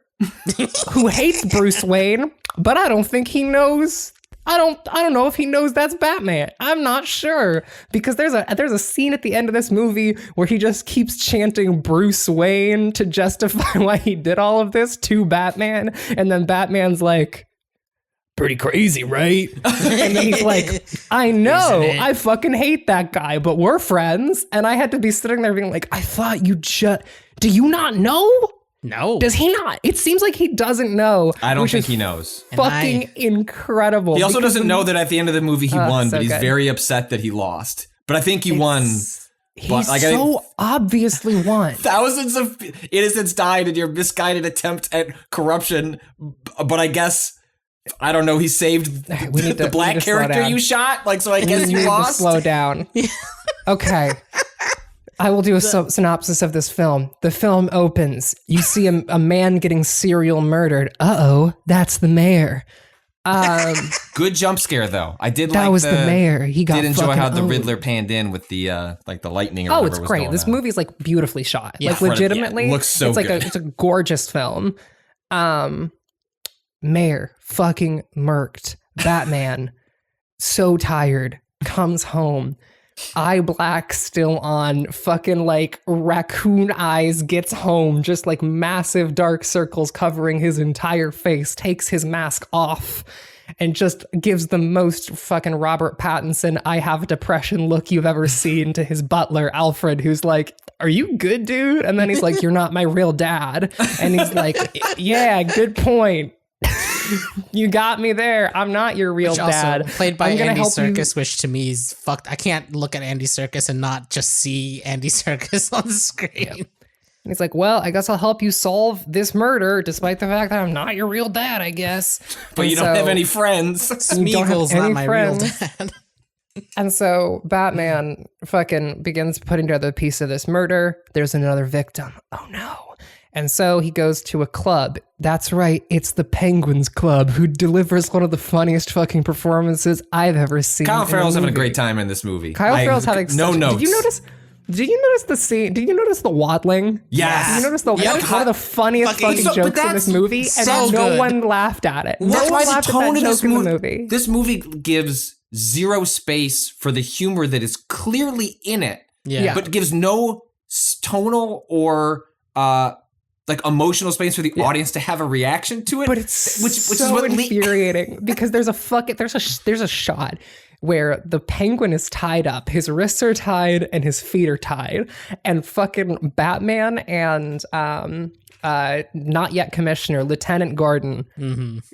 who hates Bruce Wayne, but I don't think he knows. I don't know if he knows that's Batman. I'm not sure, because there's a scene at the end of this movie where he just keeps chanting Bruce Wayne to justify why he did all of this to Batman, and then Batman's like, pretty crazy, right? And then he's like, I know, I fucking hate that guy, but we're friends. And I had to be sitting there being like, I thought do you not know? No. Does he not? It seems like he doesn't know. I don't think he knows. Fucking incredible. He also doesn't know that at the end of the movie he won, so but he's good. very upset that he lost. But I think he won. He's obviously won. Thousands of innocents died in your misguided attempt at corruption. But I guess, I don't know, he saved the black character you shot. So I guess you lost. Slow down. Okay. I will do a synopsis of this film. The film opens. You see a man getting serial murdered. Uh-oh, that's the mayor. Good jump scare, though. I did that like was the mayor. He got did enjoy how the owned. Riddler panned in with the the lightning or Oh, whatever it's was great. going This on. movie's beautifully shot. Yeah. Legitimately. Yeah, it looks so good. It's a gorgeous film. Mayor fucking murked. Batman so tired. comes home, eye black still on, fucking like raccoon eyes, gets home, just like massive dark circles covering his entire face, takes his mask off, and just gives the most fucking Robert Pattinson I have depression look you've ever seen to his butler, Alfred, who's like, are you good, dude? And then he's like, you're not my real dad. And he's like, yeah, good point. You got me there. I'm not your real dad. Also played by Andy Serkis, which to me is fucked. I can't look at Andy Serkis and not just see Andy Serkis on the screen. Yep. And he's like, well, I guess I'll help you solve this murder, despite the fact that I'm not your real dad, I guess. But and you don't have any friends. Smeagol's not my real dad. And so Batman fucking begins putting together a piece of this murder. There's another victim. Oh no. And so he goes to a club. That's right. It's the Penguins Club, who delivers one of the funniest fucking performances I've ever seen. Kyle Farrell's having a great time in this movie. Kyle Farrell's having no notes. Did you notice the scene? Did you notice the waddling? Yes. Did you notice that was one of the funniest fucking jokes in this movie, and no one laughed at it. That's why the tone of this movie. This movie gives zero space for the humor that is clearly in it, but gives no tonal or like emotional space for the audience to have a reaction to it. But it's which is what infuriating because there's a shot where the penguin is tied up, his wrists are tied and his feet are tied, and fucking Batman and not yet Commissioner Lieutenant Gordon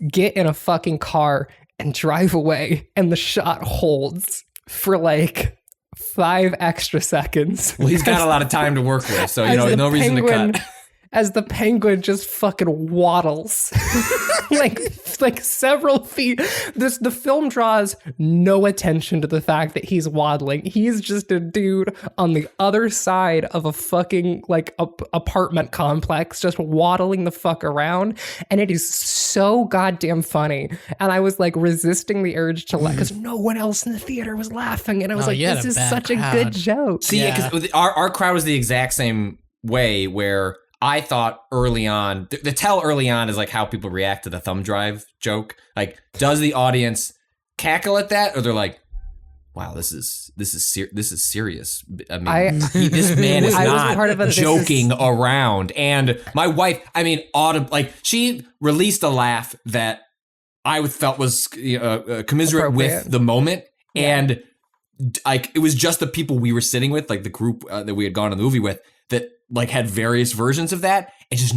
get in a fucking car and drive away, and the shot holds for like 5 extra seconds. Well, he's got a lot of time to work with, so no reason to cut. As the penguin just fucking waddles like several feet. The film draws no attention to the fact that he's waddling. He's just a dude on the other side of a fucking like apartment complex, just waddling the fuck around. And it is so goddamn funny. And I was like resisting the urge to laugh because no one else in the theater was laughing. And I was like, this is such a good joke. See, because our crowd was the exact same way where I thought early on, the tell early on is like how people react to the thumb drive joke. Like, does the audience cackle at that, or they're like, "Wow, this is serious." I mean, this man is not joking around. And my wife, she released a laugh that I felt was commiserate with the moment, and like it was just the people we were sitting with, like the group that we had gone to the movie with, that like had various versions of that, and just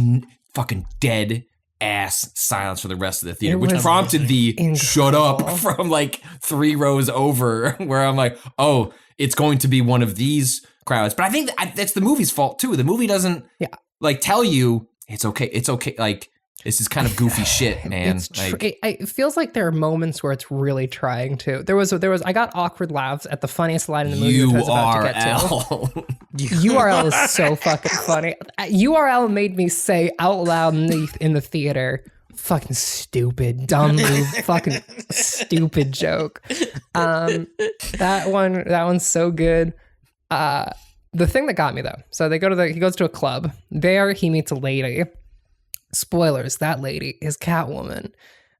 fucking dead ass silence for the rest of the theater, which prompted the shut up from like 3 rows over, where I'm like, oh, it's going to be one of these crowds. But I think that's the movie's fault too. The movie doesn't like tell you it's okay. Like, this is kind of goofy shit, man. It feels like there are moments where it's really trying to. There was. I got awkward laughs at the funniest line in the movie, which I was about to get to. URL is so fucking funny. URL made me say out loud in the theater, fucking stupid, dumb move, fucking stupid joke. That one's so good. The thing that got me though, so he goes to a club. There he meets a lady. Spoilers, that lady is Catwoman.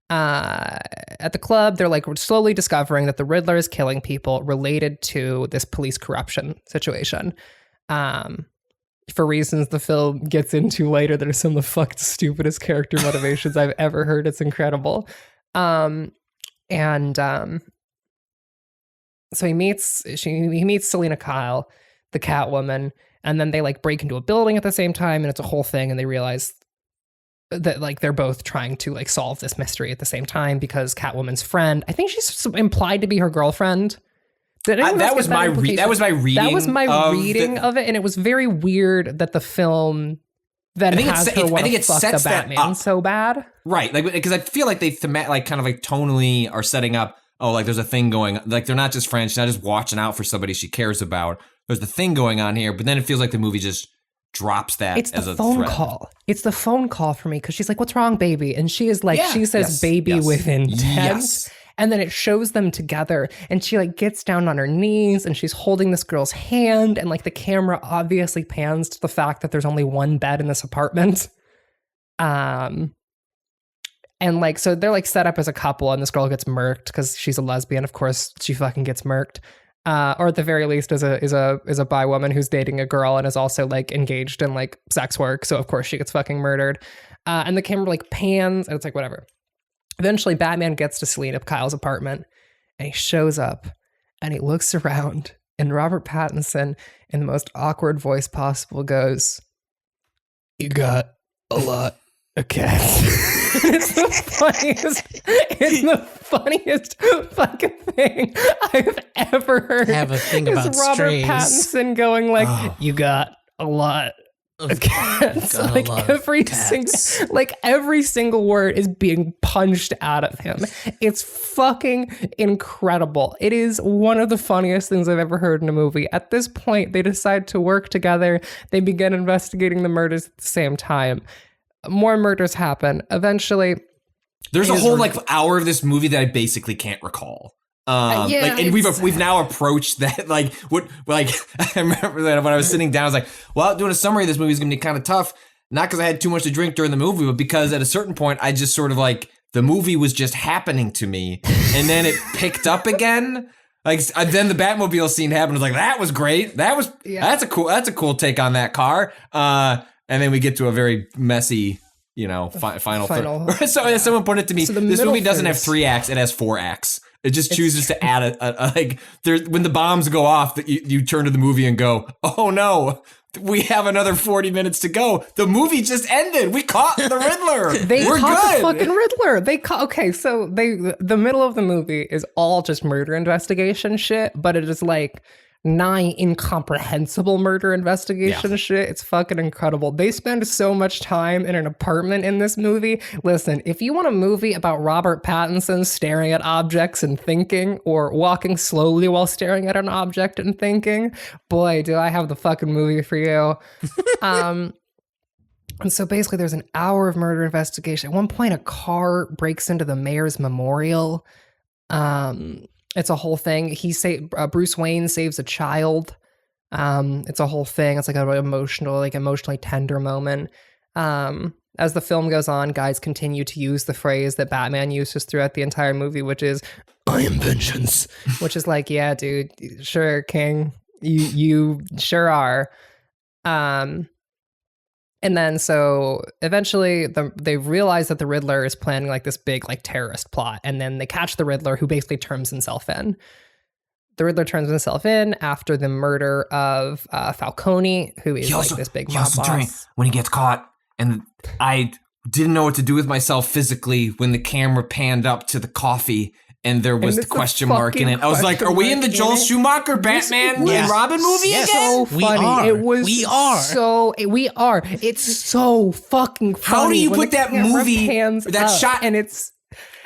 At the club, they're like slowly discovering that the Riddler is killing people related to this police corruption situation. For reasons the film gets into later that are some of the fucking stupidest character motivations I've ever heard. It's incredible. So he meets Selena Kyle, the Catwoman, and then they like break into a building at the same time, and it's a whole thing, and they realize that like they're both trying to like solve this mystery at the same time because Catwoman's friend, I think she's implied to be her girlfriend. That was my reading. That was my reading of it, and it was very weird that the film then has her want to fuck the Batman so bad. Right, like because I feel like they kind of like tonally are setting up. Oh, like there's a thing going. Like they're not just friends. She's not just watching out for somebody she cares about. There's the thing going on here, but then it feels like the movie just drops that as a phone call. It's the phone call for me because she's like, "What's wrong, baby?" And she is like, she says "baby" with intent. Yes. And then it shows them together, and she like gets down on her knees, and she's holding this girl's hand, and like the camera obviously pans to the fact that there's only one bed in this apartment. And like, so they're like set up as a couple, and this girl gets murked because she's a lesbian. Of course, she fucking gets murked. Or at the very least, is a bi woman who's dating a girl and is also like engaged in like sex work. So of course she gets fucking murdered. And the camera like pans, and it's like whatever. Eventually, Batman gets to Selena Kyle's apartment, and he shows up, and he looks around, and Robert Pattinson, in the most awkward voice possible, goes, "You got a lot of cats." It's the funniest fucking thing I've ever heard. I have a thing about Robert strays. Pattinson going like, "You got a lot of cats." Like every single word is being punched out of him. It's fucking incredible. It is one of the funniest things I've ever heard in a movie. At this point, they decide to work together. They begin investigating the murders at the same time. More murders happen. Eventually, there's a whole like hour of this movie that I basically can't recall. And we've now approached that. Like I remember that when I was sitting down, I was like, well, doing a summary of this movie is gonna be kind of tough. Not because I had too much to drink during the movie, but because at a certain point, I just sort of like the movie was just happening to me, and then it picked up again. Like then the Batmobile scene happened. I was like, that was great. That's a cool take on that car. And then we get to a very messy, final third. So someone put it to me, this movie doesn't have 3 acts, it has 4 acts. It just chooses to add when the bombs go off, you turn to the movie and go, oh no, we have another 40 minutes to go. The movie just ended. We caught the Riddler. We're caught good. The fucking Riddler. The middle of the movie is all just murder investigation shit, but it is like nigh incomprehensible murder investigation shit. It's fucking incredible. They spend so much time in an apartment in this movie. Listen, if you want a movie about Robert Pattinson staring at objects and thinking, or walking slowly while staring at an object and thinking, boy, do I have the fucking movie for you. And so basically there's an hour of murder investigation. At one point, a car breaks into the mayor's memorial. It's a whole thing. Bruce Wayne saves a child. It's a whole thing. It's like an emotionally tender moment. As the film goes on, guys continue to use the phrase that Batman uses throughout the entire movie, which is, "I am vengeance," which is like, yeah, dude, sure, King, you sure are. And then so eventually they realize that the Riddler is planning like this big like terrorist plot. And then they catch the Riddler, who basically turns himself in. The Riddler turns himself in after the murder of Falcone, who is like this big mob boss. When he gets caught, and I didn't know what to do with myself physically when the camera panned up to the coffee. And there was the question mark in it. I was like, are we in the Joel Schumacher Batman and Robin movie again? So funny. We are. It's so fucking funny. How do you put that movie, that shot? And it's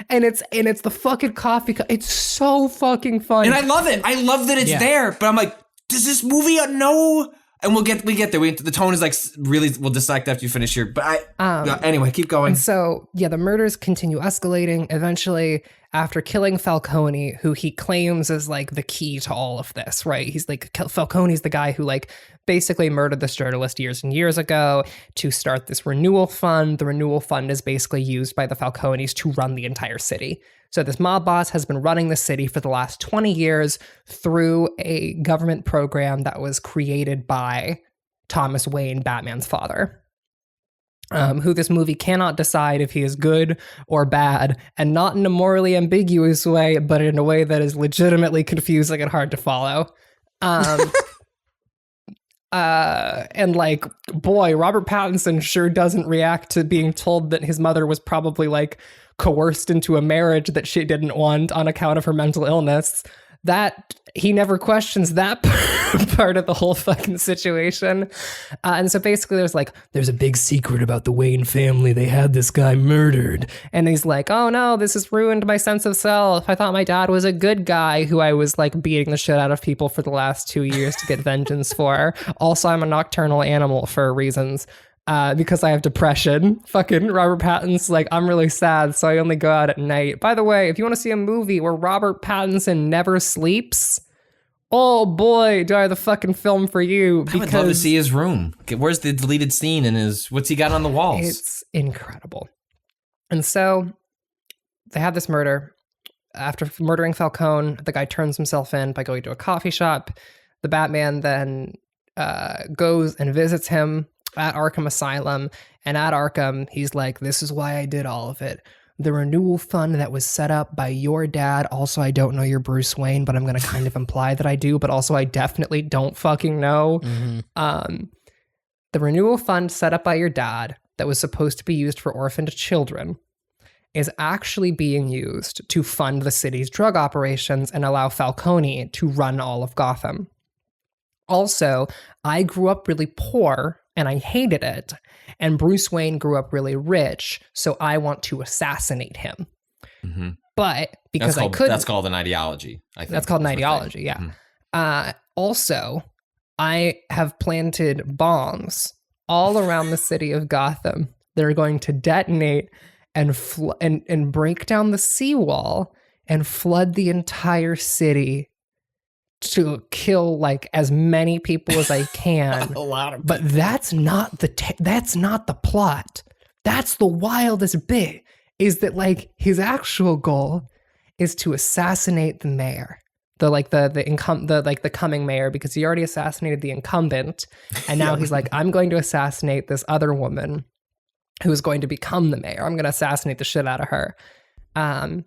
the fucking coffee cup. It's so fucking funny. And I love it. I love that it's there. But I'm like, does this movie know? And we get there. The tone is like really. We'll dissect after you finish here. But anyway, keep going. So the murders continue escalating. Eventually, after killing Falcone, who he claims is like the key to all of this, right? He's like, Falcone's the guy who like basically murdered this journalist years and years ago to start this renewal fund. The renewal fund is basically used by the Falcones to run the entire city. So this mob boss has been running the city for the last 20 years through a government program that was created by Thomas Wayne, Batman's father, who this movie cannot decide if he is good or bad, and not in a morally ambiguous way, but in a way that is legitimately confusing and hard to follow. And like, boy, Robert Pattinson sure doesn't react to being told that his mother was probably like coerced into a marriage that she didn't want on account of her mental illness. That he never questions that part of the whole fucking situation. And so basically there's a big secret about the Wayne family. They had this guy murdered. And he's like, oh no, this has ruined my sense of self. I thought my dad was a good guy who I was like beating the shit out of people for the last 2 years to get vengeance for. Also, I'm a nocturnal animal for reasons. Because I have depression. Fucking Robert Pattinson's like, I'm really sad, so I only go out at night. By the way, if you want to see a movie where Robert Pattinson never sleeps, oh boy, do I have the fucking film for you. I would love to see his room. Where's the deleted scene and what's he got on the walls? It's incredible. And so they have this murder. After murdering Falcone, the guy turns himself in by going to a coffee shop. The Batman then goes and visits him at Arkham Asylum. And at Arkham, he's like, this is why I did all of it. The renewal fund that was set up by your dad. Also, I don't know you're Bruce Wayne, but I'm going to kind of imply that I do. But also, I definitely don't fucking know. Mm-hmm. The renewal fund set up by your dad that was supposed to be used for orphaned children is actually being used to fund the city's drug operations and allow Falcone to run all of Gotham. Also, I grew up really poor and I hated it. And Bruce Wayne grew up really rich, so I want to assassinate him. Mm-hmm. But because I couldn't... That's called an ideology, I think. That's called an ideology, yeah. Mm-hmm. Also, I have planted bombs all around the city of Gotham that are going to detonate and break down the seawall and flood the entire city to kill like as many people as I can. A lot of people. But that's not the plot. That's the wildest bit, is that like his actual goal is to assassinate the mayor. The coming mayor, because he already assassinated the incumbent, and now he's like, I'm going to assassinate this other woman who's going to become the mayor. I'm going to assassinate the shit out of her. And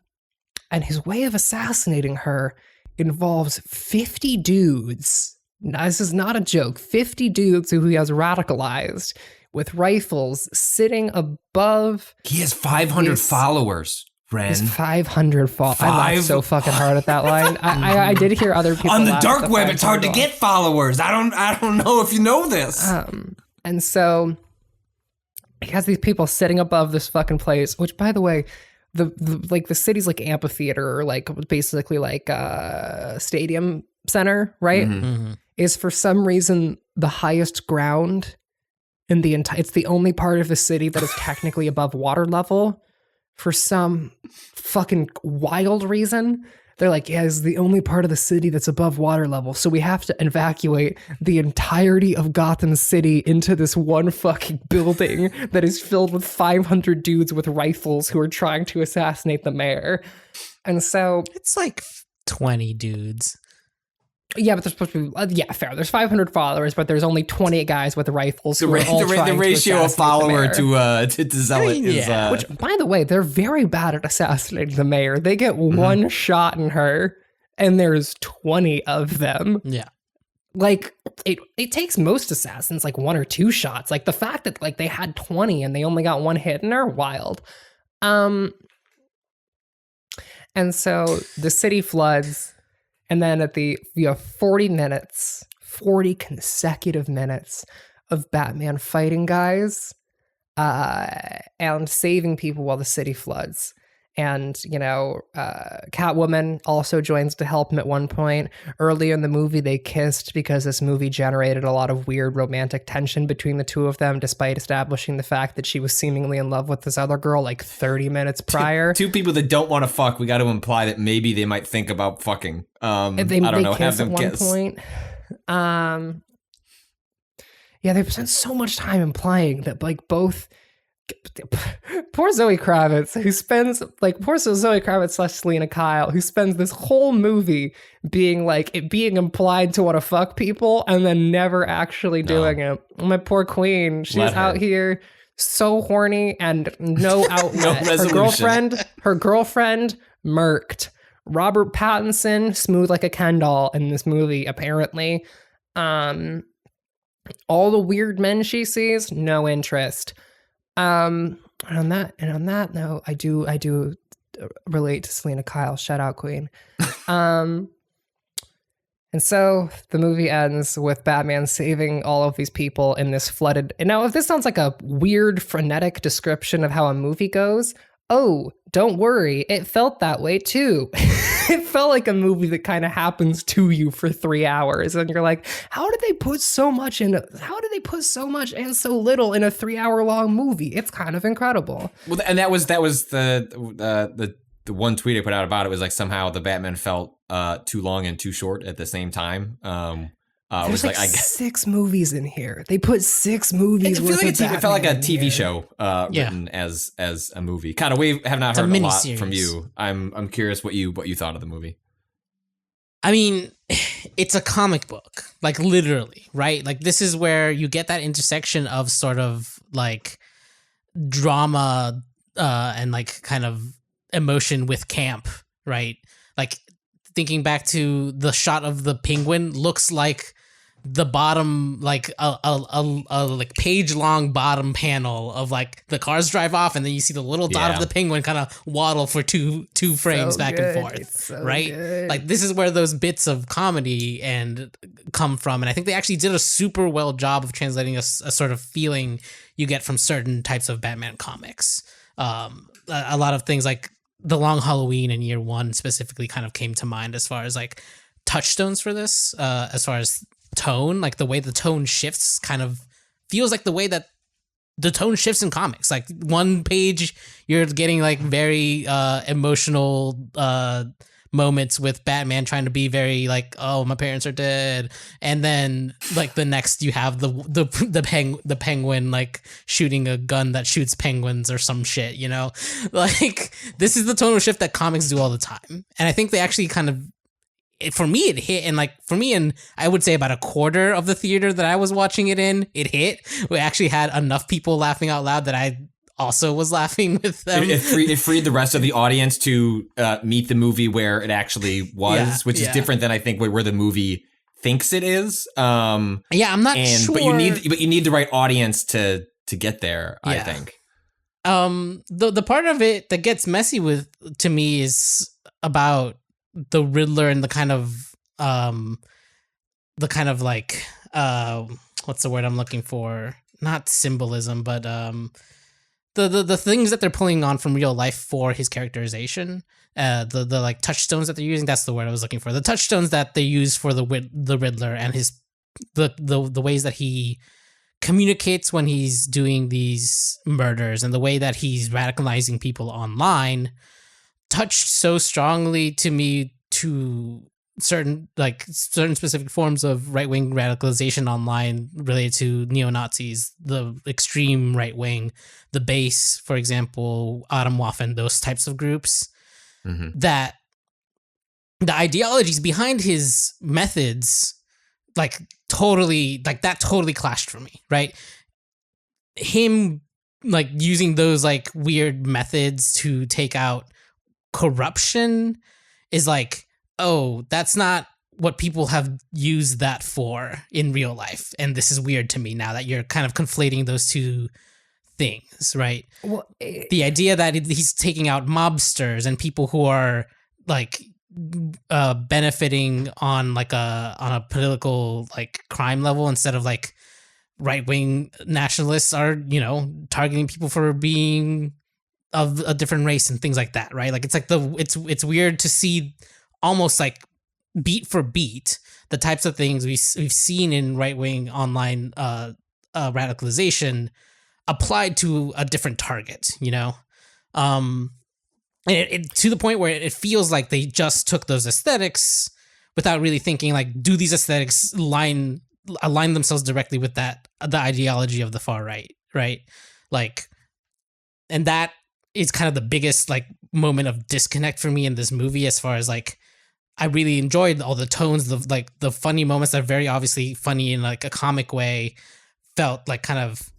his way of assassinating her involves 50 dudes. Now, this is not a joke. 50 dudes who he has radicalized with rifles sitting above. He has 500 followers. He's 500 followers. I laughed so fucking hard at that line. I did hear other people on the dark web. It's hard to get followers. I don't know if you know this. And so he has these people sitting above this fucking place. Which, by the way, the city's like amphitheater, or like basically like a stadium center, right? Mm-hmm. Is for some reason the highest ground in the entire. It's the only part of the city that is technically above water level. For some fucking wild reason, they're like, yeah, it's the only part of the city that's above water level. So we have to evacuate the entirety of Gotham City into this one fucking building that is filled with 500 dudes with rifles who are trying to assassinate the mayor. And so... It's like 20 dudes. Yeah, but there's supposed to be... fair. There's 500 followers, but there's only 20 guys with rifles who are all trying the ratio of follower to zealot is... Which, by the way, they're very bad at assassinating the mayor. They get one shot in her, and there's 20 of them. Yeah. Like, it takes most assassins, like, 1 or 2 shots. Like, the fact that, like, they had 20 and they only got 1 hit in her, wild. And so the city floods... And then at 40 consecutive minutes of Batman fighting guys and saving people while the city floods. And, Catwoman also joins to help him at one point. Earlier in the movie, they kissed because this movie generated a lot of weird romantic tension between the two of them, despite establishing the fact that she was seemingly in love with this other girl like 30 minutes prior. Two people that don't want to fuck, we got to imply that maybe they might think about fucking. They kiss at one point. Yeah, they spent so much time implying that like both... Poor Zoe Kravitz, who spends poor Zoe Kravitz / Selena Kyle, who spends this whole movie being implied to want to fuck people and then never actually doing it. My poor queen, she's out here so horny and no outlet. her girlfriend murked. Robert Pattinson, smooth like a Ken doll in this movie, apparently. All the weird men she sees, no interest. And on that note, I do relate to Selena Kyle. Shout out, Queen. And so the movie ends with Batman saving all of these people in this flooded. And now, if this sounds like a weird, frenetic description of how a movie goes, oh, don't worry, it felt that way too. It felt like a movie that kind of happens to you for 3 hours, and you're like, how did they put so much and so little in a 3-hour long movie? It's kind of incredible. Well, and that was the one tweet I put out about it was like somehow the Batman felt too long and too short at the same time. There's like 6 movies in here. They put 6 movies. It felt like a TV show written as a movie. Kind of. We have not heard a lot from you. I'm curious what you thought of the movie. I mean, it's a comic book, like literally, right? Like this is where you get that intersection of sort of like drama and like kind of emotion with camp, right? Like thinking back to the shot of the penguin looks like the bottom, like a like page long bottom panel of like the cars drive off and then you see the little dot of the penguin kind of waddle for two frames back and forth, right? Good. Like this is where those bits of comedy and come from, and I think they actually did a super well job of translating a sort of feeling you get from certain types of Batman comics. A lot of things like The Long Halloween in Year One specifically kind of came to mind as far as like touchstones for this, as far as tone, like the way the tone shifts kind of feels like the way that the tone shifts in comics. Like one page you're getting like very emotional moments with Batman trying to be very like, oh, my parents are dead, and then like the next you have the penguin like shooting a gun that shoots penguins or some shit, you know? Like this is the tonal shift that comics do all the time, and I think they actually kind of, for me it hit, and like for me, and I would say about a quarter of the theater that I was watching it in, it hit. We actually had enough people laughing out loud that I also was laughing with them. It freed the rest of the audience to meet the movie where it actually was, which is different than I think where the movie thinks it is. I'm not sure, but you need the right audience to get there. I think. The part of it that gets messy to me is about the Riddler and the kind of like what's the word I'm looking for? Not symbolism, but the things that they're pulling on from real life for his characterization. The like touchstones that they're using, that's the word I was looking for. The touchstones that they use for the Riddler and his the ways that he communicates when he's doing these murders and the way that he's radicalizing people online touched so strongly to me to certain specific forms of right-wing radicalization online related to neo-Nazis, the extreme right-wing, the base, for example, Atomwaffen, those types of groups, that the ideologies behind his methods totally clashed for me, right? Him like using those like weird methods to take out corruption is like, oh, that's not what people have used that for in real life, and this is weird to me now that you're kind of conflating those two things, right? Well, the idea that he's taking out mobsters and people who are like benefiting on like a political like crime level instead of like right-wing nationalists are, you know, targeting people for being of a different race and things like that, right? Like it's like it's weird to see almost like beat for beat the types of things we've seen in right-wing online radicalization applied to a different target, you know? And it to the point where it feels like they just took those aesthetics without really thinking like, do these aesthetics align themselves directly with the ideology of the far right? Like, and that is kind of the biggest like moment of disconnect for me in this movie, as far as like, I really enjoyed all the tones, the funny moments that are very obviously funny in like a comic way, felt like kind of,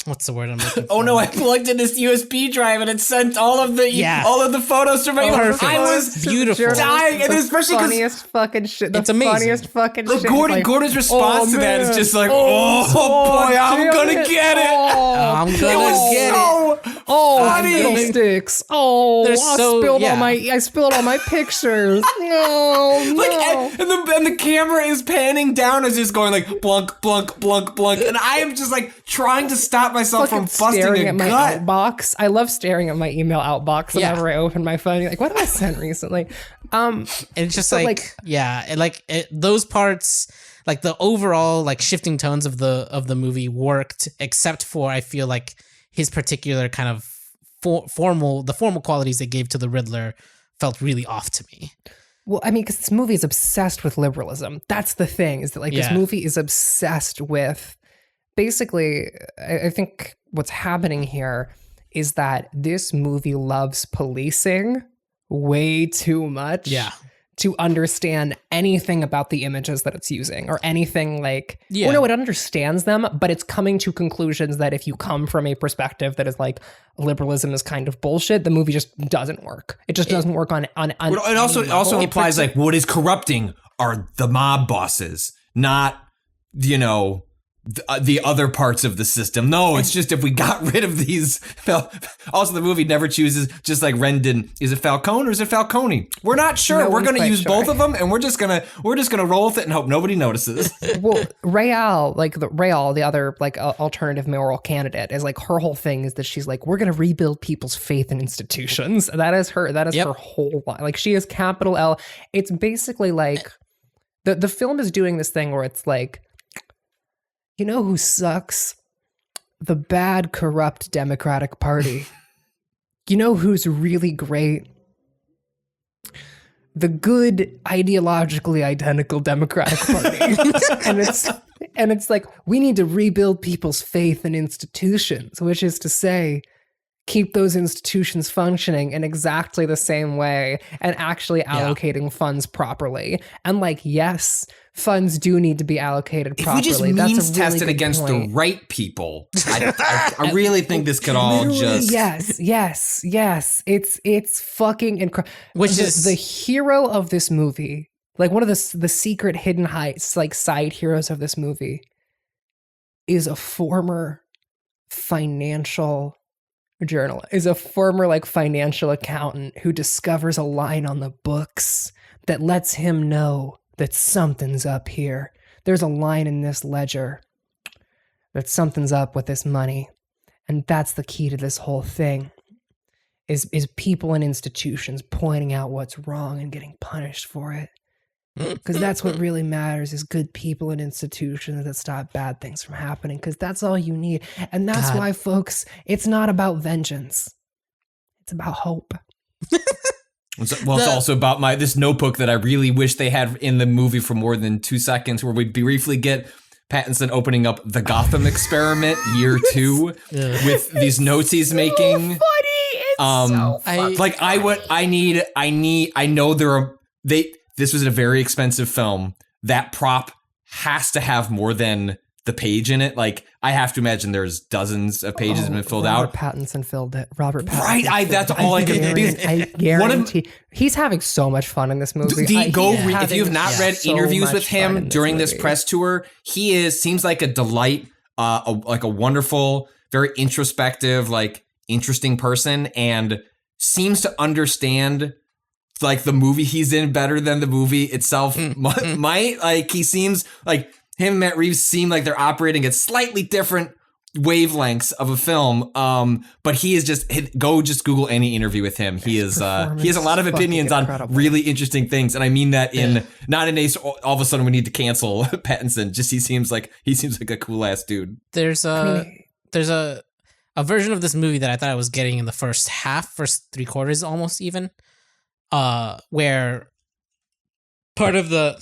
what's the word I'm looking for? Oh no, I plugged in this USB drive and it sent all of the photos to my I was beautiful. Dying, and especially because funniest fucking shit. It's amazing. Funniest fucking shit. Gordon's response to that is just like, oh boy, I'm gonna get it. I'm gonna get it. Funny. Fiddlesticks. Oh, I spilled all my pictures. No. Like, and the camera is panning down as it's going like blunk, blunk, blunk, blunk, and I am just like trying to stop myself from busting staring a at gut. My outbox. I love staring at my email outbox whenever I open my phone. Like, what have I sent recently? And it's just those parts, like the overall like shifting tones of the movie worked, except for I feel like his particular kind of formal qualities they gave to the Riddler felt really off to me. Well, I mean, because this movie is obsessed with liberalism. That's the thing, is that like this movie is obsessed with basically, I think what's happening here is that this movie loves policing way too much. Yeah. To understand anything about the images that it's using or anything like, well, no, it understands them, but it's coming to conclusions that if you come from a perspective that is like liberalism is kind of bullshit, the movie just doesn't work. It just doesn't work on it also implies like what is corrupting are the mob bosses, not, you know, the other parts of the system. No, it's just if we got rid of these. Also, the movie never chooses, just like Ren didn't. Is it Falcone or is it Falcone? We're not sure. No, we're going to use sure. both of them, and we're just gonna roll with it and hope nobody notices. Well, Raelle, the other like alternative mayoral candidate, is like her whole thing is that she's like, we're going to rebuild people's faith in institutions. That is her whole line. Like she is capital L. It's basically like the film is doing this thing where it's like, you know who sucks? The bad, corrupt Democratic Party. You know who's really great? The good, ideologically identical Democratic Party. and it's like, we need to rebuild people's faith in institutions, which is to say, keep those institutions functioning in exactly the same way and actually allocating funds properly. And like, yes, funds do need to be allocated properly. If we just means test it against the right people, I really think this could all just... Yes. It's fucking incredible. Which is the hero of this movie, like one of the secret hidden heights, like side heroes of this movie, is a former financial journalist, is a former like financial accountant who discovers a line on the books that lets him know that something's up here. There's a line in this ledger that something's up with this money. And that's the key to this whole thing, is people and institutions pointing out what's wrong and getting punished for it. Because that's what really matters, is good people and institutions that stop bad things from happening, because that's all you need. And that's why, folks, it's not about vengeance. It's about hope. It's also about this notebook that I really wish they had in the movie for more than 2 seconds, where we briefly get Pattinson opening up the Gotham Experiment year 2 with these notes he's making. Funny. It's so funny. This was a very expensive film. That prop has to have more than the page in it. Like, I have to imagine there's dozens of pages been filled out. Robert Pattinson filled it. Right, that's all I can. I guarantee he's having so much fun in this movie. If you have not read interviews with him during this press tour, he seems like a delight, like a wonderful, very introspective, like interesting person, and seems to understand like the movie he's in better than the movie itself might. Like, he seems like him and Matt Reeves seem like they're operating at slightly different wavelengths of a film. But he is just just Google any interview with him. He has a lot of opinions on really interesting things, and I mean that in not in all of a sudden we need to cancel Pattinson. Just he seems like a cool ass dude. There's a version of this movie that I thought I was getting in the first 3/4 almost even. Where part of the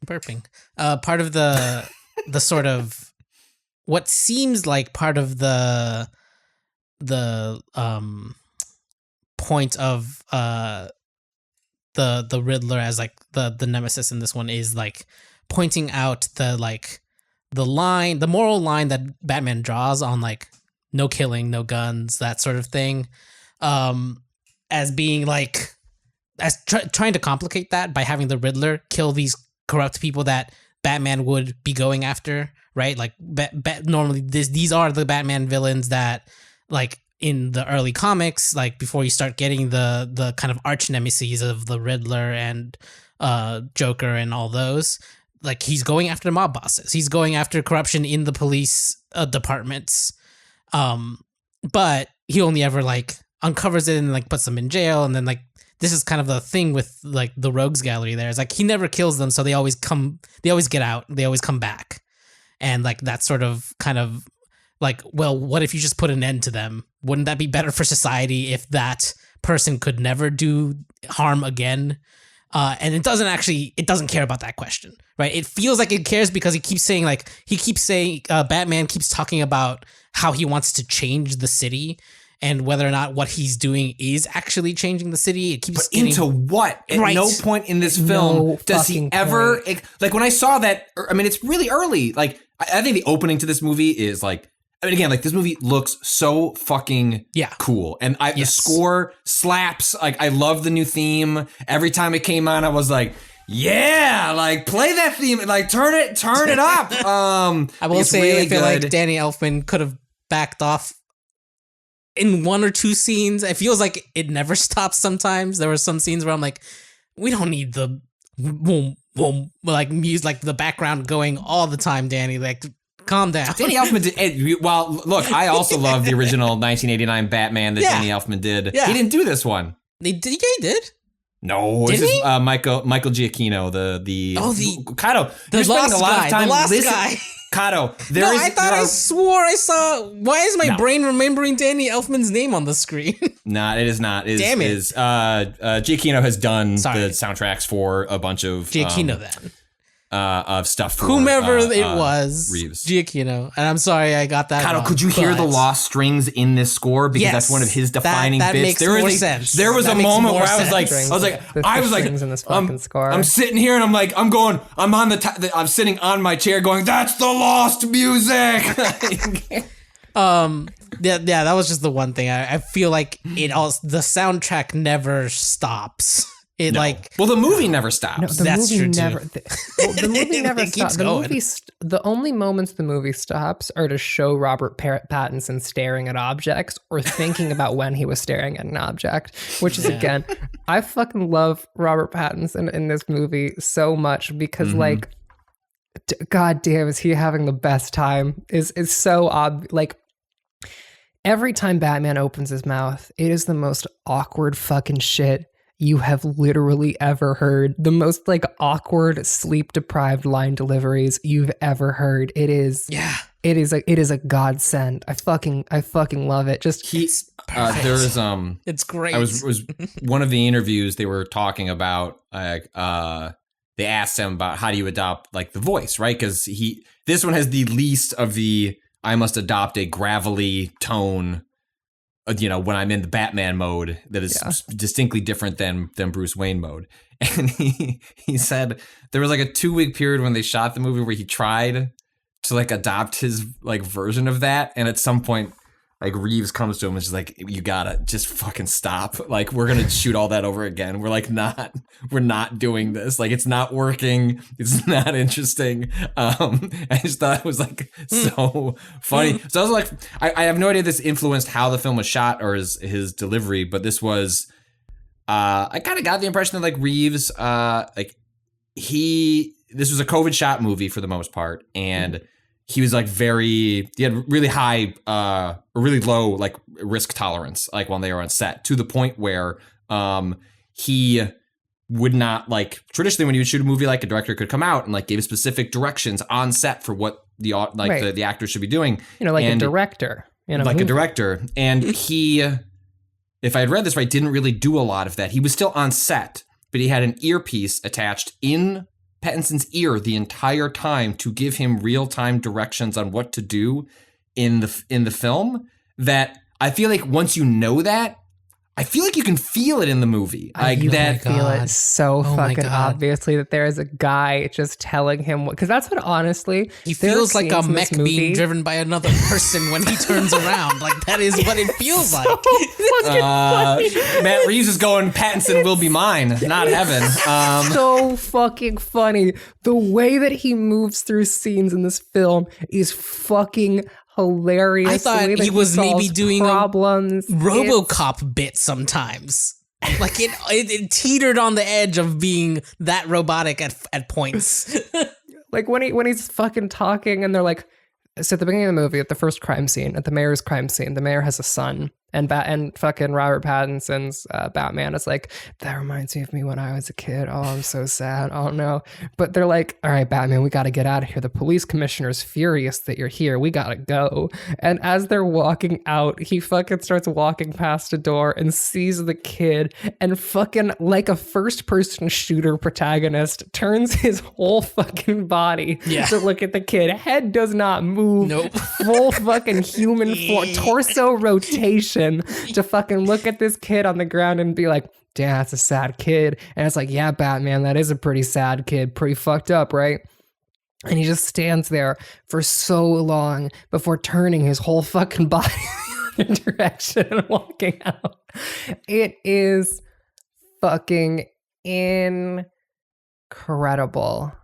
burping. Part of the sort of what seems like part of the point of the Riddler as like the nemesis in this one is like pointing out the moral line that Batman draws on like no killing, no guns, that sort of thing. As being like, trying to complicate that by having the Riddler kill these corrupt people that Batman would be going after, right? Like, normally these are the Batman villains that, like, in the early comics, like before you start getting the kind of arch nemesis of the Riddler and Joker and all those, like he's going after the mob bosses. He's going after corruption in the police departments. But he only ever like uncovers it and like puts them in jail, and then like this is kind of the thing with like the rogues gallery there. It's like he never kills them, so they always get out, they always come back. And like that sort of kind of like, well, what if you just put an end to them? Wouldn't that be better for society if that person could never do harm again. And it doesn't care about that question, right? It feels like it cares because he keeps saying Batman keeps talking about how he wants to change the city and whether or not what he's doing is actually changing the city. It keeps into what? At no point in this film does he ever like when I saw that. I mean, it's really early. Like I think the opening to this movie is like. I mean, again, like this movie looks so fucking cool, and the score slaps. Like, I love the new theme. Every time it came on, I was like, "Yeah, like play that theme, like turn it up." I will say, really I feel like Danny Elfman could have backed off in one or two scenes. It feels like it never stops. Sometimes there were some scenes where I'm like, "We don't need the boom boom like music, like the background going all the time, Danny." Like. Calm down. Danny Elfman did. Well, look, I also love the original 1989 Batman that Danny Elfman did. Yeah. He didn't do this one. He did. No, did this is Michael Giacchino. The Cado. The last guy. Cado. I swore I saw. Why is my brain remembering Danny Elfman's name on the screen? Nah, it is not. Damn it. Giacchino has done the soundtracks for a bunch of Giacchino then. Of stuff for whomever it was, Reeves Giacchino, and I'm sorry I got that. Cado, could you hear the lost strings in this score? Because that's one of his defining that bits. Makes more sense. There was a moment where I was like, I'm sitting here and I'm like, I'm sitting on my chair going, that's the lost music. That was just the one thing. I feel like the soundtrack never stops. The movie never stops. No, That's true too. The movie never stops. The only moments the movie stops are to show Robert Pattinson staring at objects or thinking about when he was staring at an object, which is again, I fucking love Robert Pattinson in this movie so much because like, god damn, is he having the best time? Is so obvious. Like every time Batman opens his mouth, it is the most awkward fucking shit you have literally ever heard. The most like awkward, sleep deprived line deliveries you've ever heard. It is a godsend. I fucking love it. Just it's great. I was one of the interviews they were talking about they asked him about how do you adopt like the voice, right? Because this one has the least of the I must adopt a gravelly tone. When I'm in the Batman mode, that is distinctly different than Bruce Wayne mode. And he said there was like a 2-week period when they shot the movie where he tried to like adopt his like version of that. And at some point, like Reeves comes to him and she's like, you gotta just fucking stop. Like, we're gonna shoot all that over again. We're not doing this. Like, it's not working. It's not interesting. I just thought it was like so funny. So I was like, I have no idea if this influenced how the film was shot or his delivery, but this was, I kind of got the impression that like Reeves, this was a COVID shot movie for the most part. And he was like he had really high, or really low like risk tolerance, like when they were on set, to the point where he would not like traditionally when you would shoot a movie, like a director could come out and like give specific directions on set for what the actors should be doing. A director. Like a director. And he, if I had read this right, didn't really do a lot of that. He was still on set, but he had an earpiece attached in Pattinson's ear the entire time to give him real-time directions on what to do in the film, that I feel like once you know that, I feel like you can feel it in the movie. Like that. Feel it so fucking obviously that there is a guy just telling him what, because that's what honestly he feels like a mech being driven by another person when he turns around. Like that is what it feels like. Matt Reeves is going, Pattinson will be mine, not heaven. So fucking funny. The way that he moves through scenes in this film is fucking hilarious. I thought he was maybe doing problems. A RoboCop bit sometimes. Like it teetered on the edge of being that robotic at points. Like when he's fucking talking and they're like, so at the beginning of the movie, at the first crime scene, at the mayor's crime scene, the mayor has a son And fucking Robert Pattinson's Batman is like, that reminds me of me when I was a kid. Oh, I'm so sad. Oh no. But they're like, all right, Batman, we got to get out of here. The police commissioner's furious that you're here. We got to go. And as they're walking out, he fucking starts walking past a door and sees the kid and fucking like a first person shooter protagonist turns his whole fucking body to look at the kid. Head does not move. Nope. Full fucking human torso rotation to fucking look at this kid on the ground and be like, damn, that's a sad kid. And it's like, yeah, Batman, that is a pretty sad kid. Pretty fucked up, right? And he just stands there for so long before turning his whole fucking body the other direction and walking out. It is fucking incredible.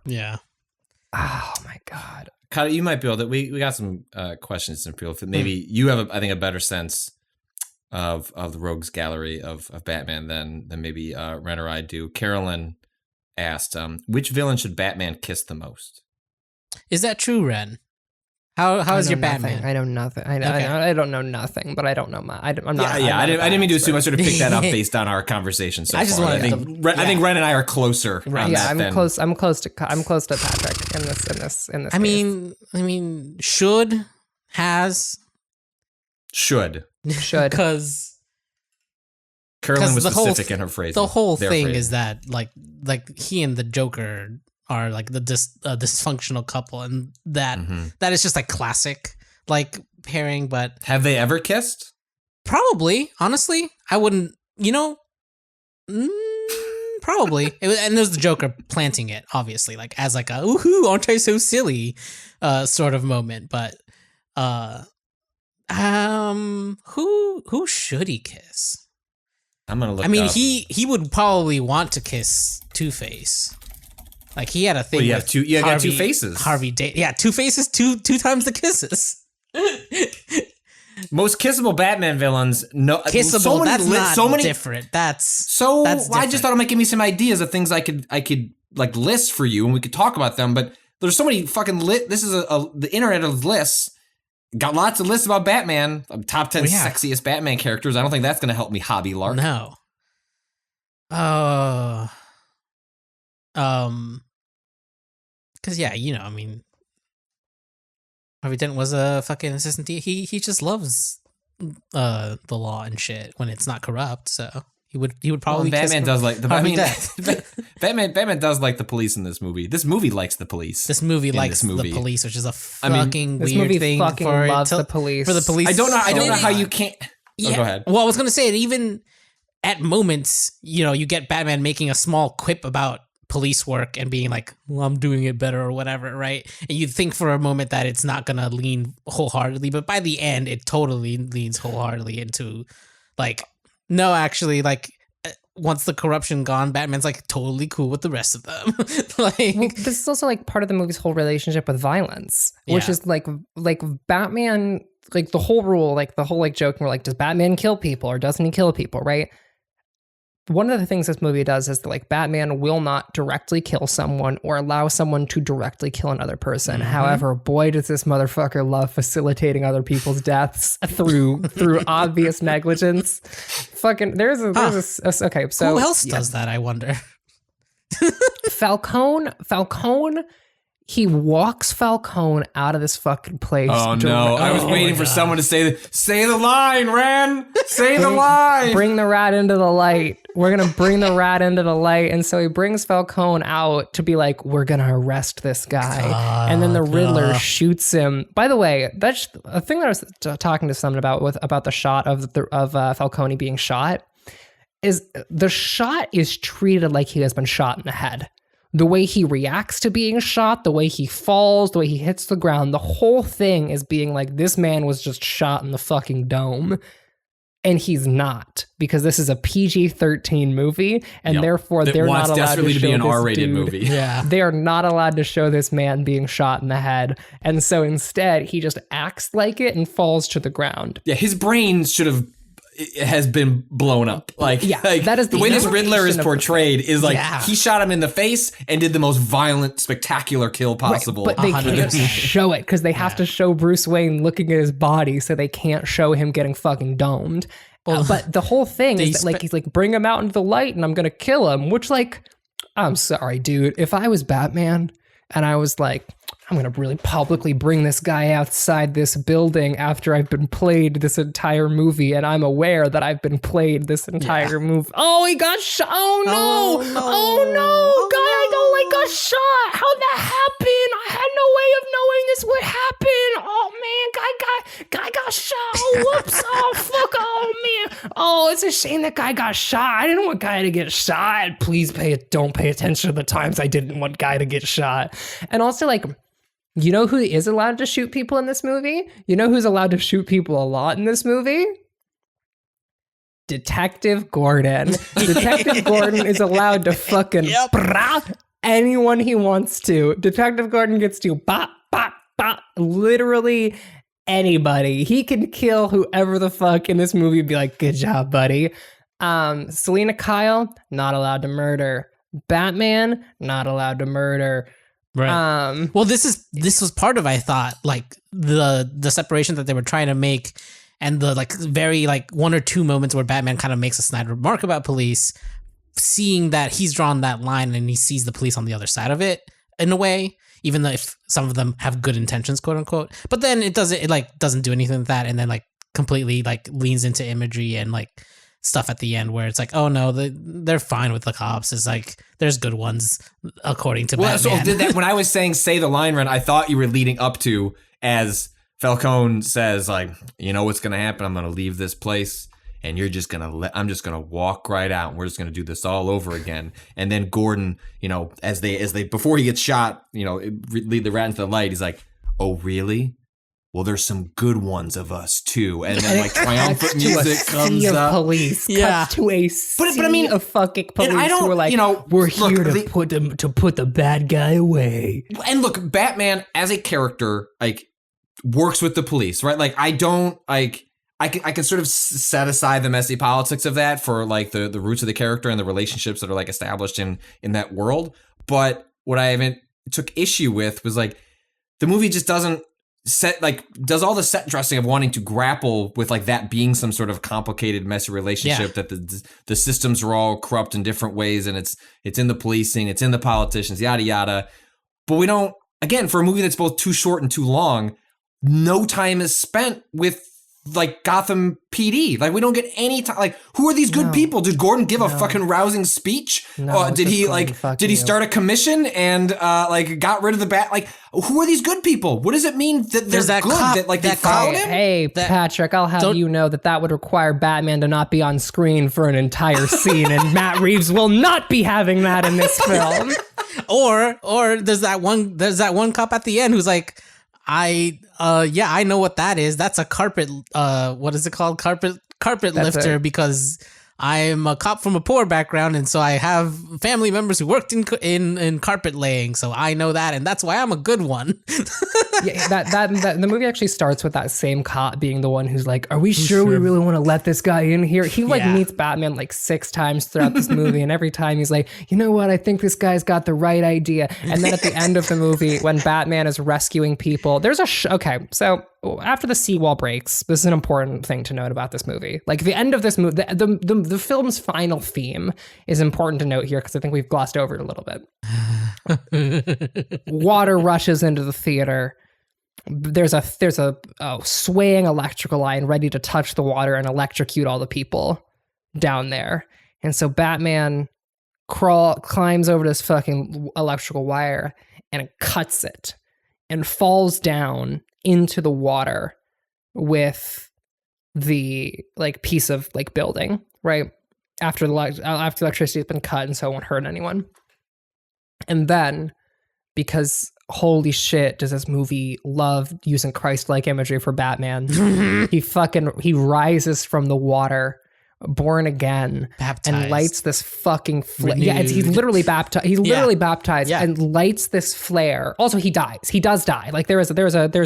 Yeah. Oh my God. Cado, you might be able to. We got some questions from people. Maybe you have, I think, a better sense of the rogues gallery of Batman than maybe Ren or I do. Carolyn asked, which villain should Batman kiss the most? Is that true, Ren? How is your Batman? I know nothing. I don't know nothing, but I don't know my. I'm not. Yeah, I didn't mean to assume. I sort of picked that up based on our convetion so I just far. wanted I think Ren and I are closer. Right. On Yeah, that I'm close to Patrick in this. I mean, should because Carolyn was the specific in her phrase. The whole thing is that like he and the Joker are like the dysfunctional couple, and that is just like classic like pairing. But have they ever kissed? Probably, honestly, I wouldn't. Probably. And there's the Joker planting it, obviously, like as like a "ooh, aren't I so silly" sort of moment. But who should he kiss? I'm gonna look. I mean, up. he would probably want to kiss Two-Face. Like he had a thing. Well, you with have two. Yeah, you got two faces. Harvey Dent. Yeah, two faces, two times the kisses. Most kissable Batman villains. No, Kissable. So many, that's not so many, different. That's different. I just thought it might give me some ideas of things I could like list for you, and we could talk about them. But there's so many fucking This is the internet of lists. Got lots of lists about Batman. Top 10 sexiest Batman characters. I don't think that's going to help me hobby lark. No. Because I mean, Harvey Dent was a fucking assistant. He just loves the law and shit when it's not corrupt. So he would probably. Well, Batman does like the. Harvey Dent. Batman does like the police in this movie. This movie likes the police. This movie likes the police, which is a fucking weird thing for loves the police. For the police, I don't know how you can't. Yeah. Oh, go ahead. Well, I was gonna say it even. At moments, you get Batman making a small quip about police work and being like, well, I'm doing it better or whatever, right? And you think for a moment that it's not going to lean wholeheartedly, but by the end, it totally leans wholeheartedly into like, no, actually, like, once the corruption gone, Batman's like totally cool with the rest of them. This is also like part of the movie's whole relationship with violence, which is like Batman, like the whole rule, like the whole like joke, where like, does Batman kill people or doesn't he kill people, right? One of the things this movie does is that like Batman will not directly kill someone or allow someone to directly kill another person. However, boy, does this motherfucker love facilitating other people's deaths through obvious negligence. Fucking okay. So who else does that? I wonder. Falcone. He walks Falcone out of this fucking place. Oh no! I was waiting for someone to say the line, Ren. Say the line. Bring the rat into the light. We're gonna bring the rat into the light, and so he brings Falcone out to be like, we're gonna arrest this guy, and then the Riddler shoots him. By the way, that's a thing that I was talking to someone about the shot of Falcone being shot. Is the shot is treated like he has been shot in the head. The way he reacts to being shot, the way he falls, the way he hits the ground, the whole thing is being like, this man was just shot in the fucking dome. And he's not, because this is a PG-13 movie, and therefore they're not allowed to show be an this R-rated dude. movie. Yeah, they are not allowed to show this man being shot in the head, and so instead he just acts like it and falls to the ground. Yeah, his brain should have has been blown up. Like that is the way this Riddler is portrayed is like he shot him in the face and did the most violent, spectacular kill possible. Right, but they can't show it because they have to show Bruce Wayne looking at his body, so they can't show him getting fucking domed. But the whole thing is that, like, he's like, bring him out into the light and I'm gonna kill him, which, like, I'm sorry, dude. If I was Batman and I was like, I'm going to really publicly bring this guy outside this building after I've been played this entire movie, and I'm aware that I've been played this entire movie. Oh, he got shot. Oh, no. God, I don't like got shot. How'd that happen? I had no way of knowing this would happen. Oh, man, guy got shot. Oh, whoops. Oh, fuck. Oh, man. Oh, it's a shame that guy got shot. I didn't want guy to get shot. Please don't pay attention to the times I didn't want guy to get shot. And also, like, you know who is allowed to shoot people in this movie? You know who's allowed to shoot people a lot in this movie? Detective Gordon. Detective Gordon is allowed to fucking anyone he wants to. Detective Gordon gets to literally anybody. He can kill whoever the fuck in this movie and be like, good job, buddy. Selena Kyle, not allowed to murder. Batman, not allowed to murder. Right. Well, this was part of, I thought, like the separation that they were trying to make, and the like very like one or two moments where Batman kind of makes a snide remark about police, seeing that he's drawn that line and he sees the police on the other side of it in a way, even though if some of them have good intentions, quote unquote. But then it doesn't do anything with that, and then like completely like leans into imagery and like stuff at the end where it's like, oh no, they're fine with the cops. It's like there's good ones according to Batman. So when I was saying say the line run, I thought you were leading up to, as Falcone says, like, you know what's gonna happen? I'm gonna leave this place and you're just gonna I'm just gonna walk right out and we're just gonna do this all over again. And then Gordon, you know, as they before he gets shot, you know, lead the rat into the light, he's like, oh really? Well, there's some good ones of us too, and then like triumphant music comes up. Police, cuts to a sea but I mean, of fucking police and I don't, who are like, you know, we're here to put the bad guy away. And look, Batman as a character like works with the police, right? Like I don't like I can sort of set aside the messy politics of that for like the roots of the character and the relationships that are like established in that world. But what I haven't took issue with was like the movie just doesn't does all the set dressing of wanting to grapple with like that being some sort of complicated, messy relationship, that the systems are all corrupt in different ways, and it's in the policing, it's in the politicians, yada yada. But we don't, again, for a movie that's both too short and too long, no time is spent with like Gotham PD. Like we don't get any time. Like who are these good people? Did Gordon give a fucking rousing speech? Did he start a commission and like got rid of the bat? Like who are these good people? What does it mean that they're good? That like they followed him? Hey, Patrick, I'll have you know that would require Batman to not be on screen for an entire scene, and Matt Reeves will not be having that in this film. Or there's that one cop at the end who's like, I know what that is. That's a carpet. What is it called? Carpet lifter. Because I'm a cop from a poor background, and so I have family members who worked in carpet laying. So I know that, and that's why I'm a good one. Yeah, that the movie actually starts with that same cop being the one who's like, "Are we sure we really want to let this guy in here?" He meets Batman like 6 times throughout this movie, and every time he's like, "You know what? I think this guy's got the right idea." And then at the end of the movie, when Batman is rescuing people, there's a okay, so. After the seawall breaks, this is an important thing to note about this movie. Like the end of this movie, the film's final theme is important to note here because I think we've glossed over it a little bit. Water rushes into the theater. There's a swaying electrical line ready to touch the water and electrocute all the people down there. And so Batman climbs over this fucking electrical wire and cuts it and falls down into the water with the like piece of like building, right? After the electricity has been cut, and so it won't hurt anyone. And then, because holy shit, does this movie love using Christ-like imagery for Batman? he rises from the water, born again, baptized, and lights this fucking flare. Yeah, he's literally baptized. He's literally baptized and lights this flare. Also, he dies. He does die. Like there's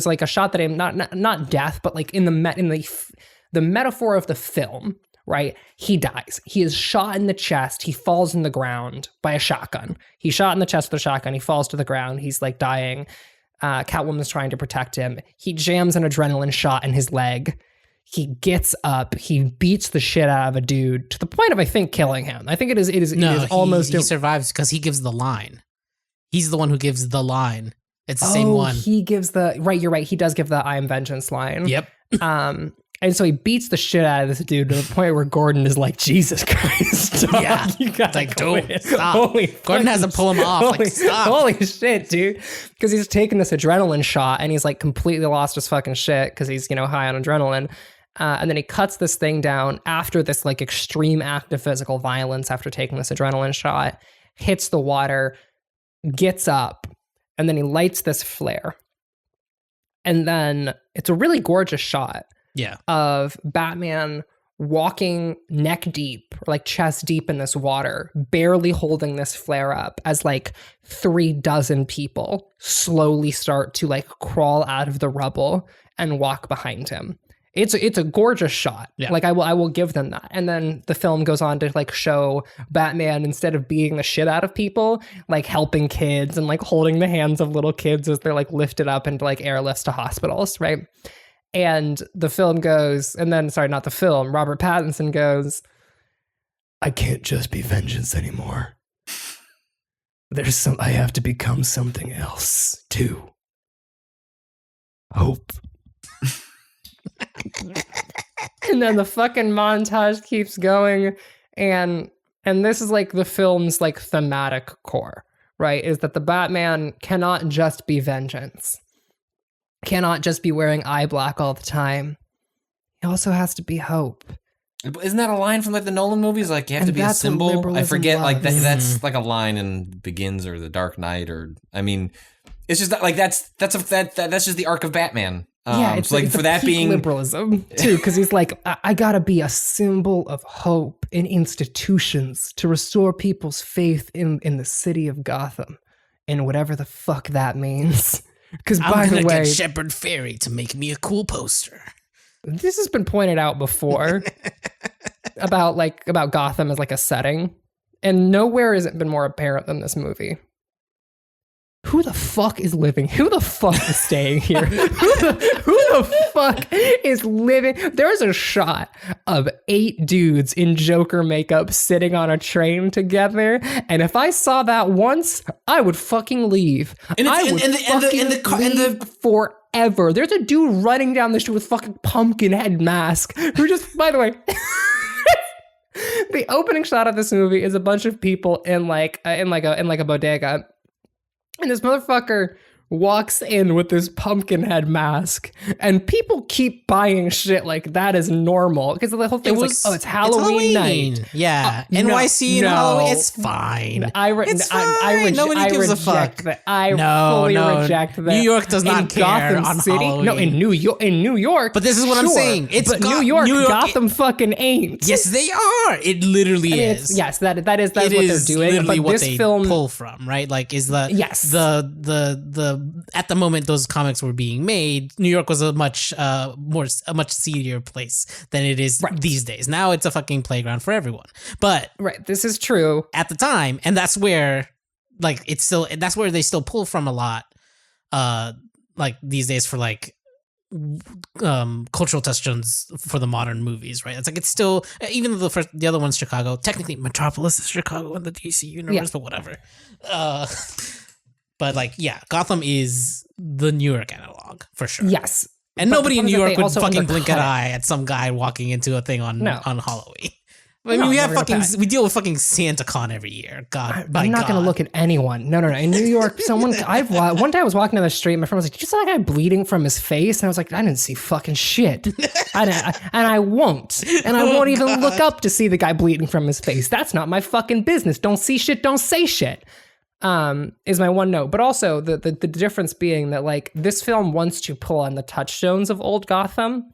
like a shot that him not death, but like in the the metaphor of the film, right? He dies. He is shot in the chest. He falls in the ground by a shotgun. He's shot in the chest with a shotgun. He falls to the ground. He's like dying. Catwoman's trying to protect him. He jams an adrenaline shot in his leg. He gets up. He beats the shit out of a dude to the point of, I think, killing him. I think it is almost. He survives because he gives the line. He's the one who gives the line. It's the same one. He gives right. You're right. He does give the "I am vengeance" line. Yep. And so he beats the shit out of this dude to the point where Gordon is like, Jesus Christ. Dog, Yeah. you gotta like, dude, stop. Holy Gordon has to pull him off. Like, stop. Holy shit, dude. Because he's taking this adrenaline shot and he's like completely lost his fucking shit because he's, high on adrenaline. And then he cuts this thing down after this like extreme act of physical violence after taking this adrenaline shot, hits the water, gets up, and then he lights this flare. And then it's a really gorgeous shot. Yeah. Of Batman walking neck deep, or like chest deep in this water, barely holding this flare up as like 36 people slowly start to like crawl out of the rubble and walk behind him. It's a gorgeous shot. Yeah. Like I will give them that. And then the film goes on to like show Batman, instead of beating the shit out of people, like helping kids and like holding the hands of little kids as they're like lifted up into like airlifts to hospitals, right? And the film goes, not the film, Robert Pattinson goes, I can't just be vengeance anymore. I have to become something else too. Hope. And then the fucking montage keeps going, and this is like the film's like thematic core, right? Is that the Batman cannot just be vengeance. Cannot just be wearing eye black all the time. He also has to be hope. Isn't that a line from like the Nolan movies? Like you have to be a symbol. I forget. Like that's like a line in Begins or The Dark Knight, or I mean, it's just like that's just the arc of Batman. It's like for that being liberalism too, because he's like, I gotta be a symbol of hope in institutions to restore people's faith in the city of Gotham, and whatever the fuck that means. Because by the way, get Shepard Fairey to make me a cool poster. This has been pointed out before about Gotham as like a setting, and nowhere has it been more apparent than this movie. Who the fuck is living? Who the fuck is staying here? Who the fuck is living? There's a shot of 8 dudes in Joker makeup sitting on a train together, and if I saw that once, I would fucking leave. I would leave forever. There's a dude running down the street with fucking pumpkin head mask who just, by the way. The opening shot of this movie is a bunch of people in like a bodega. And this motherfucker walks in with this pumpkin head mask, and people keep buying shit like that is normal because the whole thing was like, it's Halloween night. Yeah, NYC and Halloween, it's fine. It's fine. Nobody gives a fuck. I fully reject that. New York does not care Gotham on City. Halloween. No, in New York. But this is what I'm saying. It's New York. Gotham fucking ain't. Yes, they are. It literally is. Yes, that is what they're doing. Literally but what this they film pull from, right? Like, is the the at the moment those comics were being made, New York was a much seedier place than it is these days. Now it's a fucking playground for everyone. But this is true at the time, and that's where that's where they still pull from a lot. Like these days for like cultural touchstones for the modern movies, right? It's like it's still, even though the other one's Chicago, technically Metropolis is Chicago in the DC universe, but whatever. But like, yeah, Gotham is the New York analog for sure. Yes. And nobody in New York would fucking blink an eye at some guy walking into a thing on Halloween. I mean, we deal with fucking SantaCon every year. I'm not going to look at anyone. No. In New York, one day I was walking down the street, my friend was like, did you see that guy bleeding from his face? And I was like, I didn't see fucking shit. I won't even look up to see the guy bleeding from his face. That's not my fucking business. Don't see shit, don't say shit. Is my one note. But also the difference being that like this film wants to pull on the touchstones of old Gotham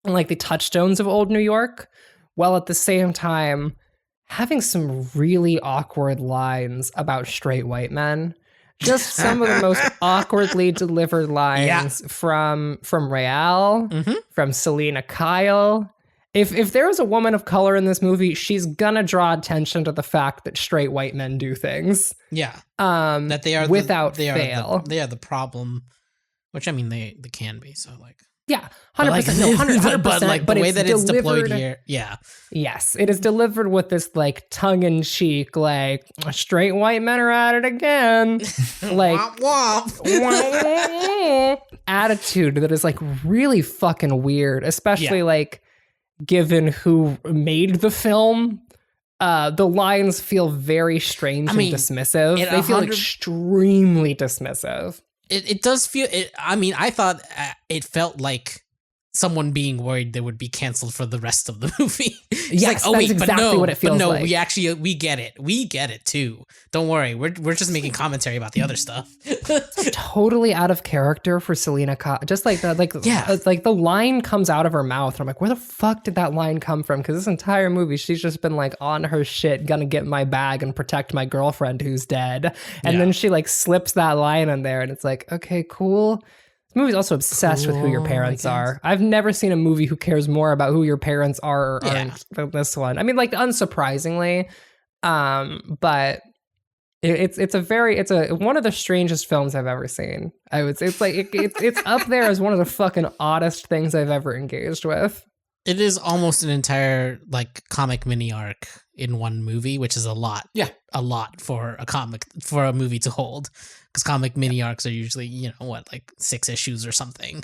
and like the touchstones of old New York, while at the same time having some really awkward lines about straight white men Just some of the most awkwardly delivered lines from Real, from Selena Kyle. If there was a woman of color in this movie, she's gonna draw attention to the fact that straight white men do things. Yeah. That they are without fail. They are the problem, which I mean they can be. So like. Yeah, 100%. No, 100%. But like the way that it's deployed here, yes, it is delivered with this like tongue-in-cheek, like straight white men are at it again, like attitude that is like really fucking weird, especially like given who made the film. The lines feel very strange and dismissive. They feel extremely dismissive. It does feel it. I mean, I thought it felt like someone being worried they would be canceled for the rest of the movie. Yes, that's exactly what it feels like. We get it. We get it too. Don't worry. We're just making commentary about the other stuff. Totally out of character for Selena Kyle. Just like that, like the line comes out of her mouth. And I'm like, where the fuck did that line come from? Because this entire movie, she's just been like on her shit, gonna get my bag and protect my girlfriend who's dead. And then she like slips that line in there, and it's like, okay, cool. This movie's also obsessed with who your parents are. I've never seen a movie who cares more about who your parents are or aren't than this one. I mean, like unsurprisingly, but it's one of the strangest films I've ever seen. I would say it's up there as one of the fucking oddest things I've ever engaged with. It is almost an entire like comic mini arc in one movie, which is a lot. Yeah, a lot for a movie to hold. Because comic mini arcs are usually, like 6 issues or something.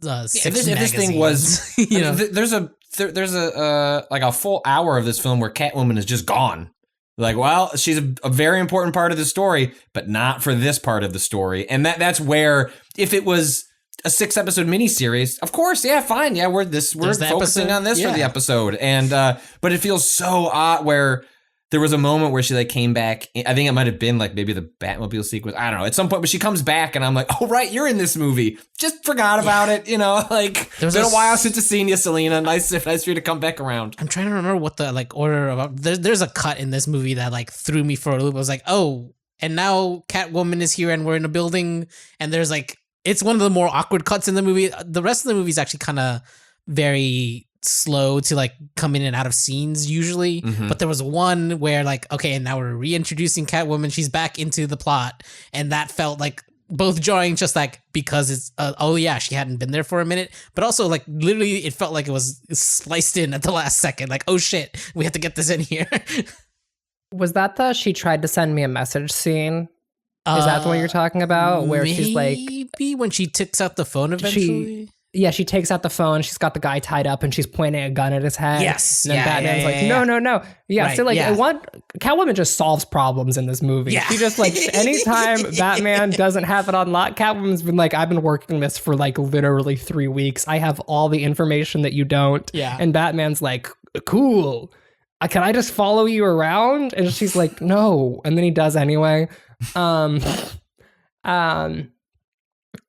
If this thing was, there's a like a full hour of this film where Catwoman is just gone. Like, well, she's a very important part of the story, but not for this part of the story. And that's where, if it was a 6-episode miniseries, of course, fine, we're focusing on this for the episode. And but it feels so odd where there was a moment where she like came back. I think it might have been like maybe the Batmobile sequence. I don't know. At some point, but she comes back and I'm like, oh, right, you're in this movie. Just forgot about it. Like it's been a while since I've seen you, Selena. Nice for you to come back around. I'm trying to remember what the like order of there's a cut in this movie that like threw me for a loop. I was like, oh, and now Catwoman is here and we're in a building and there's like, it's one of the more awkward cuts in the movie. The rest of the movie is actually kind of very slow to like come in and out of scenes usually, but there was one where like, okay, and now we're reintroducing Catwoman, she's back into the plot, and that felt like both jarring, just like because it's she hadn't been there for a minute, but also like literally it felt like it was spliced in at the last second, like, oh shit, we have to get this in here. Was that the she tried to send me a message scene? Is that the one you're talking about, where she's like, maybe when she takes out the phone eventually? She takes out the phone. She's got the guy tied up and she's pointing a gun at his head. Yes. And then Batman's like, no. Yeah. Right, so like, Catwoman just solves problems in this movie. Yeah. She just like, anytime Batman doesn't have it on lock, Catwoman's been like, I've been working this for like literally 3 weeks. I have all the information that you don't. Yeah. And Batman's like, cool. Can I just follow you around? And she's like, no. And then he does anyway.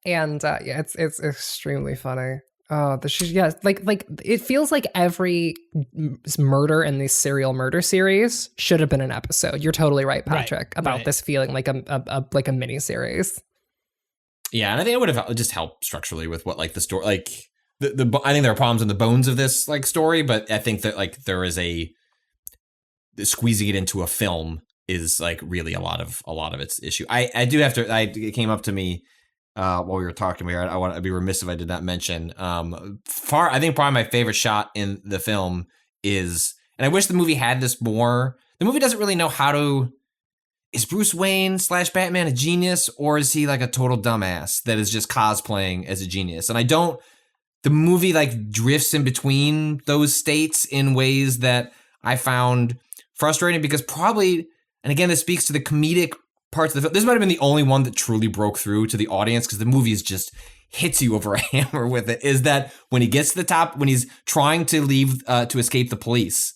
It's extremely funny. Like it feels like every murder in these serial murder series should have been an episode. You're totally right, Patrick, about this feeling like a mini series. Yeah, and I think it would have just helped structurally with what like the story, like the I think there are problems in the bones of this like story, but I think that like there is squeezing it into a film is like really a lot of its issue. It came up to me while we were talking here. I'd be remiss if I did not mention I think probably my favorite shot in the film is, and I wish the movie had this more. The movie doesn't really know how to. Is Bruce Wayne / Batman a genius, or is he like a total dumbass that is just cosplaying as a genius? And the movie like drifts in between those states in ways that I found frustrating, because probably, and again, this speaks to the comedic parts of the film. This might have been the only one that truly broke through to the audience, because the movie is just hits you over a hammer with it, is that when he gets to the top, when he's trying to leave to escape the police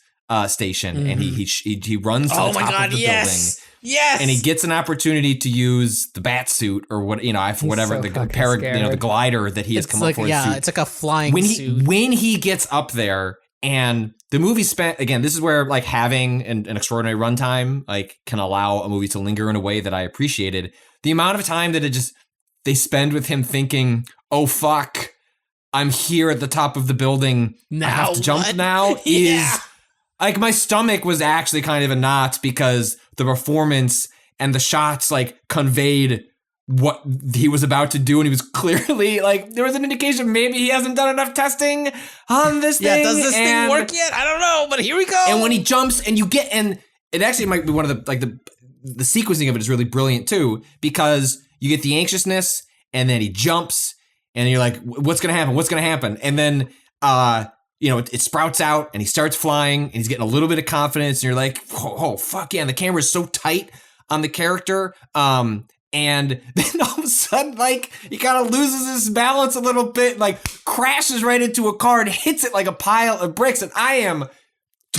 station, and he runs to the top of the building. Yes. And he gets an opportunity to use the bat suit or whatever the glider that he has come up with. Yeah, it's like a flying suit. When he gets up there and the movie spent, again, this is where like having an extraordinary runtime like can allow a movie to linger in a way that I appreciated. The amount of time that they spend with him thinking, oh fuck, I'm here at the top of the building. Now I have to jump what? now Yeah. is like my stomach was actually kind of a knot because the performance and the shots like conveyed what he was about to do, and he was clearly like there was an indication maybe he hasn't done enough testing on this thing. Yeah, does this thing work yet? I don't know, but here we go. And when he jumps and you get, and it actually might be one of the like the sequencing of it is really brilliant too, because you get the anxiousness and then he jumps and you're like, what's gonna happen? What's gonna happen? And then it sprouts out and he starts flying and he's getting a little bit of confidence and you're like, oh fuck yeah, and the camera is so tight on the character. And then all of a sudden, like, he kind of loses his balance a little bit, like, crashes right into a car and hits it like a pile of bricks. And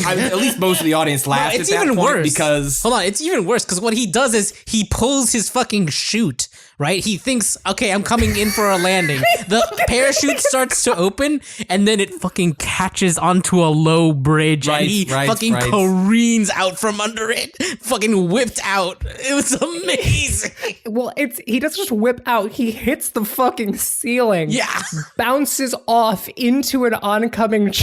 at least most of the audience laughed at that point because... Hold on, it's even worse because what he does is he pulls his fucking chute, right? He thinks, okay, I'm coming in for a landing. The parachute starts to open and then it fucking catches onto a low bridge and he fucking careens out from under it. Fucking whipped out. It was amazing. Well, he doesn't just whip out, he hits the fucking ceiling. Yeah. Bounces off into an oncoming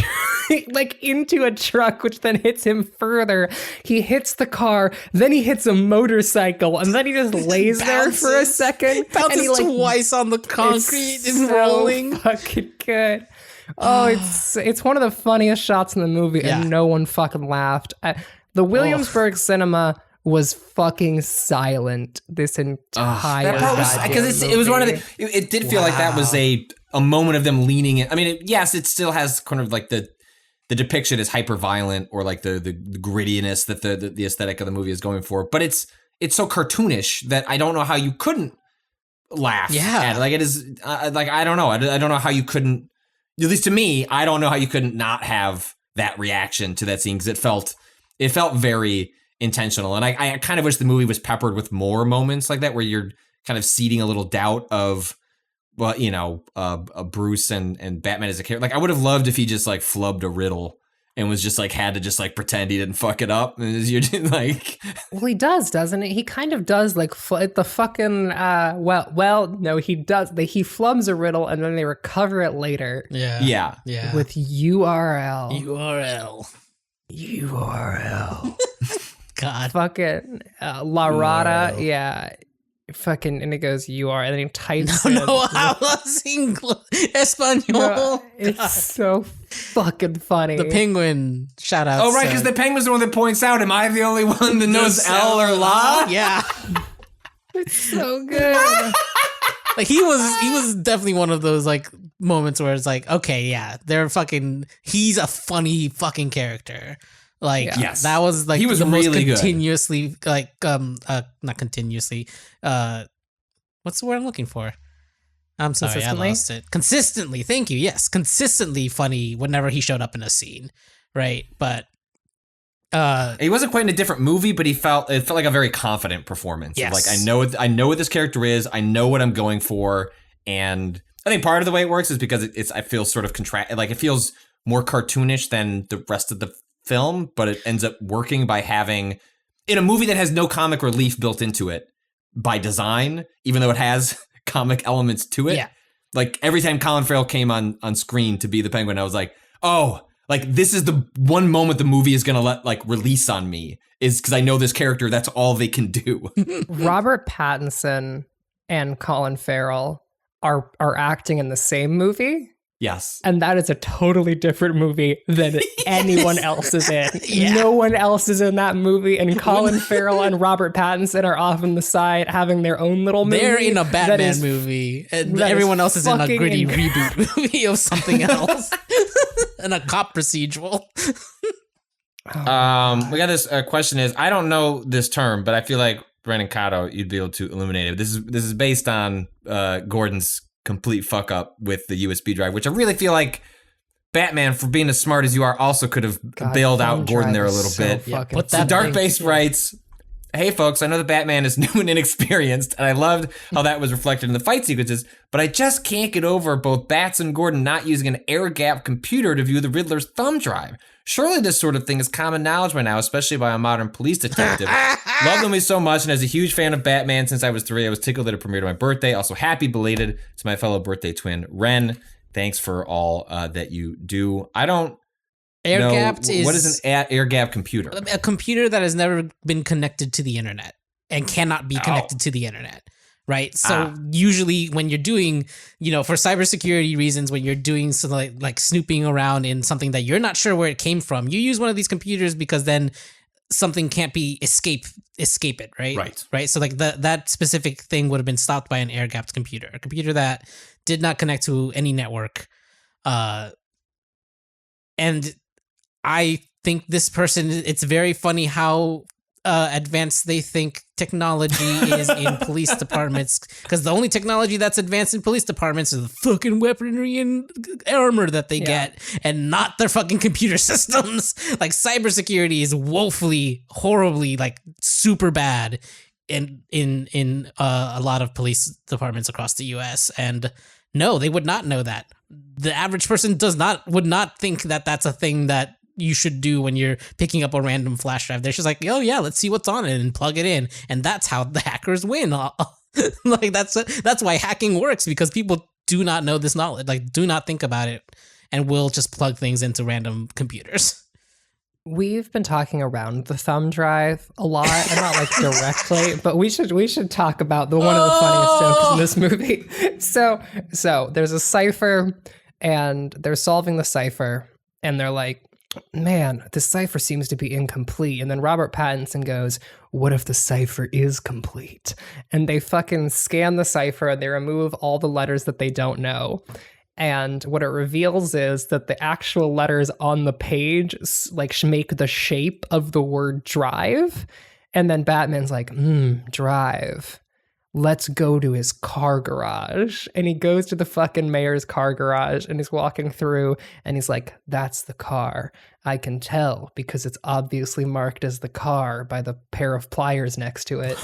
into a truck, which then hits him further. He hits the car, then he hits a motorcycle, and then he just lays there for a second. Bounces and he, twice on the concrete. It's rolling. Fucking good. Oh, it's one of the funniest shots in the movie, and no one fucking laughed. The Williamsburg cinema was fucking silent this entire because it was one of the. It did feel like that was a moment of them leaning in. I mean, yes, it still has kind of like the depiction is hyper violent or like the grittiness that the aesthetic of the movie is going for, but it's so cartoonish that I don't know how you couldn't laugh. At it. Like it is like I don't know. I don't know how you couldn't. At least to me, I don't know how you couldn't not have that reaction to that scene because it felt very intentional, and I kind of wish the movie was peppered with more moments like that where you're kind of seeding a little doubt of. Well, Bruce and Batman as a character. Like, I would have loved if he just like flubbed a riddle and was just like had to just like pretend he didn't fuck it up. And you're like, well, he does, doesn't he? He kind of does like the fucking. No, he does. He flubs a riddle and then they recover it later. Yeah. With URL. God. Fucking La Rata. Yeah. Fucking, and it goes UR, and then he types No, hablas Espanol. Bro, it's so fucking funny. The penguin shout out. Oh right, because the penguin's the one that points out. Am I the only one that knows L or La? Yeah, it's so good. Like he was definitely one of those like moments where it's like, okay, yeah, he's a funny fucking character. Like yes. That was like he was the really most continuously good. Like not continuously what's the word I'm looking for? I'm sorry, I lost it. Consistently, thank you. Yes, consistently funny whenever he showed up in a scene, right? But he wasn't quite in a different movie, but it felt like a very confident performance. Yes. Like I know what this character is, I know what I'm going for, and I think part of the way it works is because I feel sort of like it feels more cartoonish than the rest of the film, but it ends up working by having in a movie that has no comic relief built into it by design, even though it has comic elements to it. Yeah. Like every time Colin Farrell came on screen to be the Penguin, I was like, oh, like this is the one moment the movie is gonna let like release on me is because I know this character. That's all they can do. Robert Pattinson and Colin Farrell are acting in the same movie. Yes. And that is a totally different movie than anyone else is in. Yeah. No one else is in that movie, and Colin Farrell and Robert Pattinson are off on the side having their own little movie. They're in a Batman movie, and everyone else is in a gritty reboot movie of something else. And a cop procedural. We got this question is, I don't know this term, but I feel like Brandon Cado, you'd be able to illuminate it. This is based on Gordon's complete fuck up with the USB drive, which I really feel like Batman, for being as smart as you are, also could have bailed out Gordon there a little bit. So Dark Base writes, hey folks, I know that Batman is new and inexperienced, and I loved how that was reflected in the fight sequences, but I just can't get over both Bats and Gordon not using an air-gapped computer to view the Riddler's thumb drive. Surely this sort of thing is common knowledge by now, especially by a modern police detective. Love the movie so much, and as a huge fan of Batman since I was 3, I was tickled that it premiered on my birthday. Also, happy belated to my fellow birthday twin, Ren. Thanks for all that you do. I don't Air-gapped know. What is an air-gapped computer? A computer that has never been connected to the internet and cannot be connected to the internet. Right. So usually when you're doing, for cybersecurity reasons, when you're doing something like snooping around in something that you're not sure where it came from, you use one of these computers because then something can't be escape it. Right. Right. So like that specific thing would have been stopped by an air-gapped computer, a computer that did not connect to any network. And I think this person, it's very funny how advanced they think technology is in police departments, because the only technology that's advanced in police departments is the fucking weaponry and armor that they get, and not their fucking computer systems. Like cybersecurity is woefully, horribly, like super bad in a lot of police departments across the US. And no, they would not know that. The average person would not think that that's a thing that you should do when you're picking up a random flash drive. They're just like, oh yeah, let's see what's on it and plug it in. And that's how the hackers win. Like that's why hacking works, because people do not know this knowledge, like do not think about it, and will just plug things into random computers. We've been talking around the thumb drive a lot, and not like directly, but we should talk about one of the funniest jokes in this movie. So there's a cipher, and they're solving the cipher, and they're like, man, the cipher seems to be incomplete. And then Robert Pattinson goes, what if the cipher is complete? And they fucking scan the cipher and they remove all the letters that they don't know. And what it reveals is that the actual letters on the page like make the shape of the word drive. And then Batman's like, drive. Let's go to his car garage. And he goes to the fucking mayor's car garage, and he's walking through, and he's like, that's the car. I can tell because it's obviously marked as the car by the pair of pliers next to it.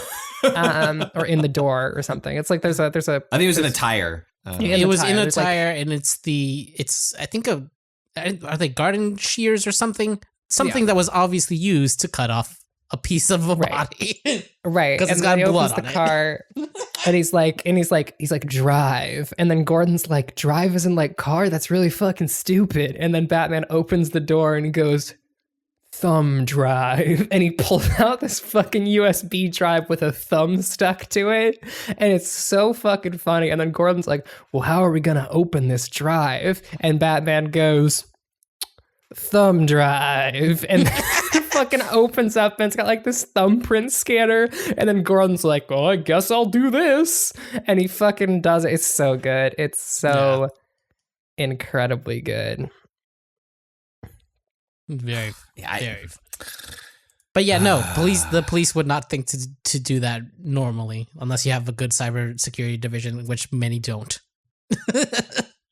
Or in the door or something. It's like there's a I think it was in a tire. It was in a tire, and it's I think are they garden shears or something? Something that was obviously used to cut off a piece of a body. Right. Because it's got blood on the car, and he's like, drive. And then Gordon's like, drive isn't like car? That's really fucking stupid. And then Batman opens the door and he goes, thumb drive. And he pulls out this fucking USB drive with a thumb stuck to it. And it's so fucking funny. And then Gordon's like, well, how are we going to open this drive? And Batman goes, thumb drive. And fucking opens up, and it's got like this thumbprint scanner. And then Gordon's like, oh, I guess I'll do this. And he fucking does it. It's so good. It's so incredibly good. Very. But yeah, no, the police would not think to do that normally, unless you have a good cybersecurity division, which many don't.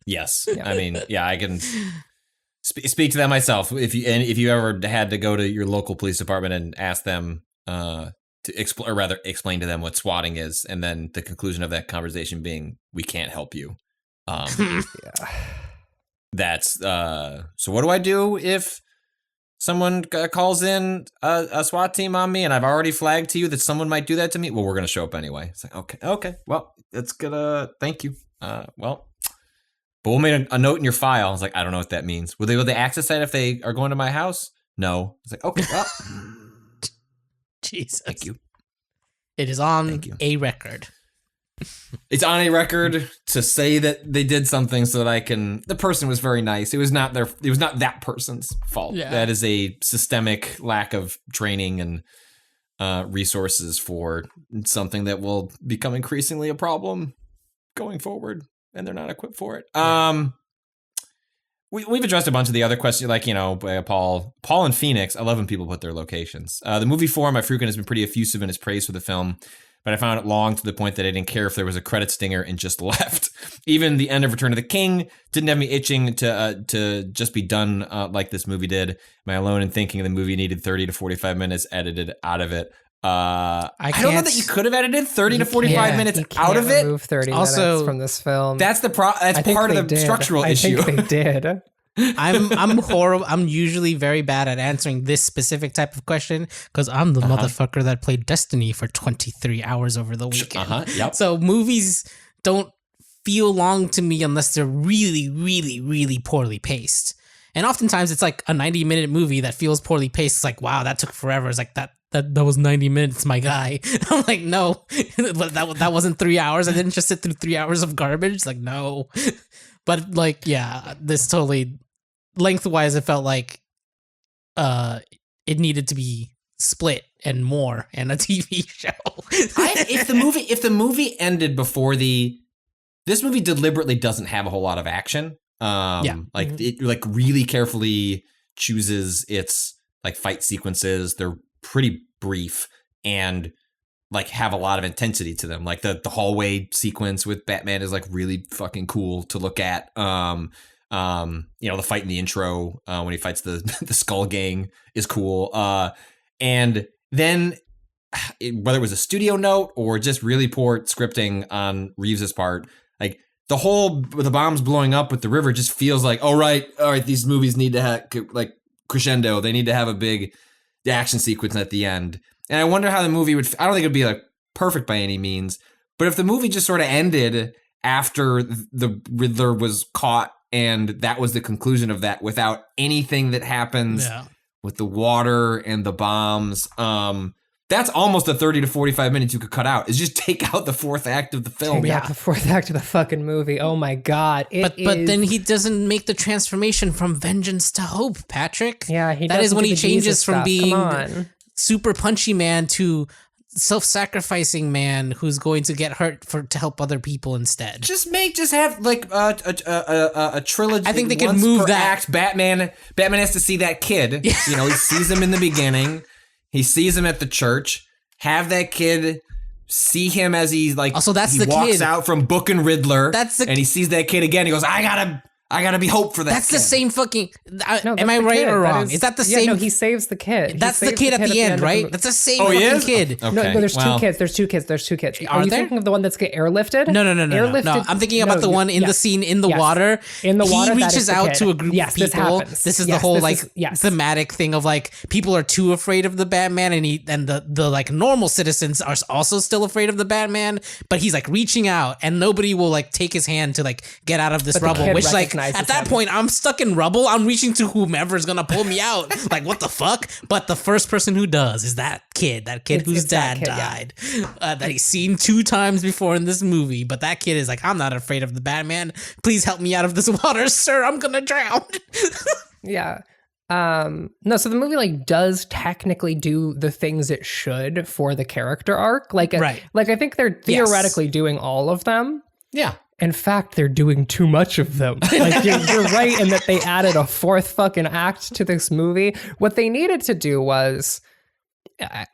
Yes. Yeah. I mean, yeah, I can speak to that myself. If you ever had to go to your local police department and ask them to explain to them what swatting is, and then the conclusion of that conversation being, we can't help you. That's so what do I do if someone calls in a SWAT team on me and I've already flagged to you that someone might do that to me? Well, we're going to show up anyway. It's like, okay. Well, it's gonna, thank you. But we'll make a note in your file. I was like, I don't know what that means. Will they be able to access that if they are going to my house? No. It's like, okay, well. Jesus. Thank you. It is on a record. It's on a record to say that they did something so that the person was very nice. It was not that person's fault. Yeah. That is a systemic lack of training and resources for something that will become increasingly a problem going forward. And they're not equipped for it. We've addressed a bunch of the other questions, like, Paul and Phoenix. I love when people put their locations. The movie forum, Frukin has been pretty effusive in his praise for the film, but I found it long to the point that I didn't care if there was a credit stinger and just left. Even the end of Return of the King didn't have me itching to just be done like this movie did. Am I alone in thinking the movie needed 30 to 45 minutes edited out of it? I don't know that you could have edited 30 to 45 minutes out of it. Remove 30 minutes from this film. That's part of the structural issue. I think they did. I'm horrible. I'm usually very bad at answering this specific type of question because I'm the motherfucker that played Destiny for 23 hours over the weekend. Yep. So movies don't feel long to me unless they're really, really, really poorly paced. And oftentimes it's like a 90-minute movie that feels poorly paced. It's like, wow, that took forever. It's like that was 90 minutes, my guy. I'm like, no, that wasn't 3 hours. I didn't just sit through 3 hours of garbage. It's like, no. But like, yeah, this totally lengthwise, it felt like it needed to be split and more in a TV show. If the movie ended before this movie deliberately doesn't have a whole lot of action. It like really carefully chooses its like fight sequences. They're pretty brief and like have a lot of intensity to them. Like the hallway sequence with Batman is like really fucking cool to look at. The fight in the intro when he fights the Skull Gang is cool. And then whether it was a studio note or just really poor scripting on Reeves's part, like the bombs blowing up with the river just feels like, all right, these movies need to have like crescendo. They need to have a big action sequence at the end. And I wonder how the movie would, I don't think it'd be like perfect by any means, but if the movie just sort of ended after the Riddler was caught and that was the conclusion of that without anything that happens with the water and the bombs, that's almost the 30 to 45 minutes you could cut out. Is just take out the fourth act of the film. Take out the fourth act of the fucking movie. Oh my God. But then he doesn't make the transformation from vengeance to hope, Patrick. Yeah, he That is when he changes from being on. super punchy man to self-sacrificing man who's going to get hurt to help other people instead. Just have like a trilogy. I think they could move that act. Batman has to see that kid. You know, he sees him in the beginning. He sees him at the church. Have that kid see him as he's like. Also, that's the walks kid. out from booking Riddler. And he sees that kid again. He goes, I gotta be hope for that. That's kid. the same fucking. No, am I right kid. or wrong? Is that the same? No, he saves the kid. That's the kid at the end, right? That's the same fucking kid. Okay. No, there's two kids. There's two kids. Are you thinking of the one that's get airlifted? No. I'm thinking about the one in the scene in the water. In the water, he reaches out to a group of people. This is the whole thematic thing of like people are too afraid of the Batman, and the like normal citizens are also still afraid of the Batman, but he's like reaching out, and nobody will like take his hand to like get out of this rubble. Which like at that point, I'm stuck in rubble. I'm reaching to whomever's gonna pull me out. Like what the fuck? But the first person who does is that kid whose dad died, that he's seen 2 times before in this movie. But that kid is like, I'm not afraid of the Batman. Please help me out of this water, sir. I'm gonna drown. Yeah. No, so the movie like does technically do the things it should for the character arc. Like I think they're theoretically doing all of them. Yeah. In fact, they're doing too much of them. Like you're right in that they added a 4th fucking act to this movie. What they needed to do was, I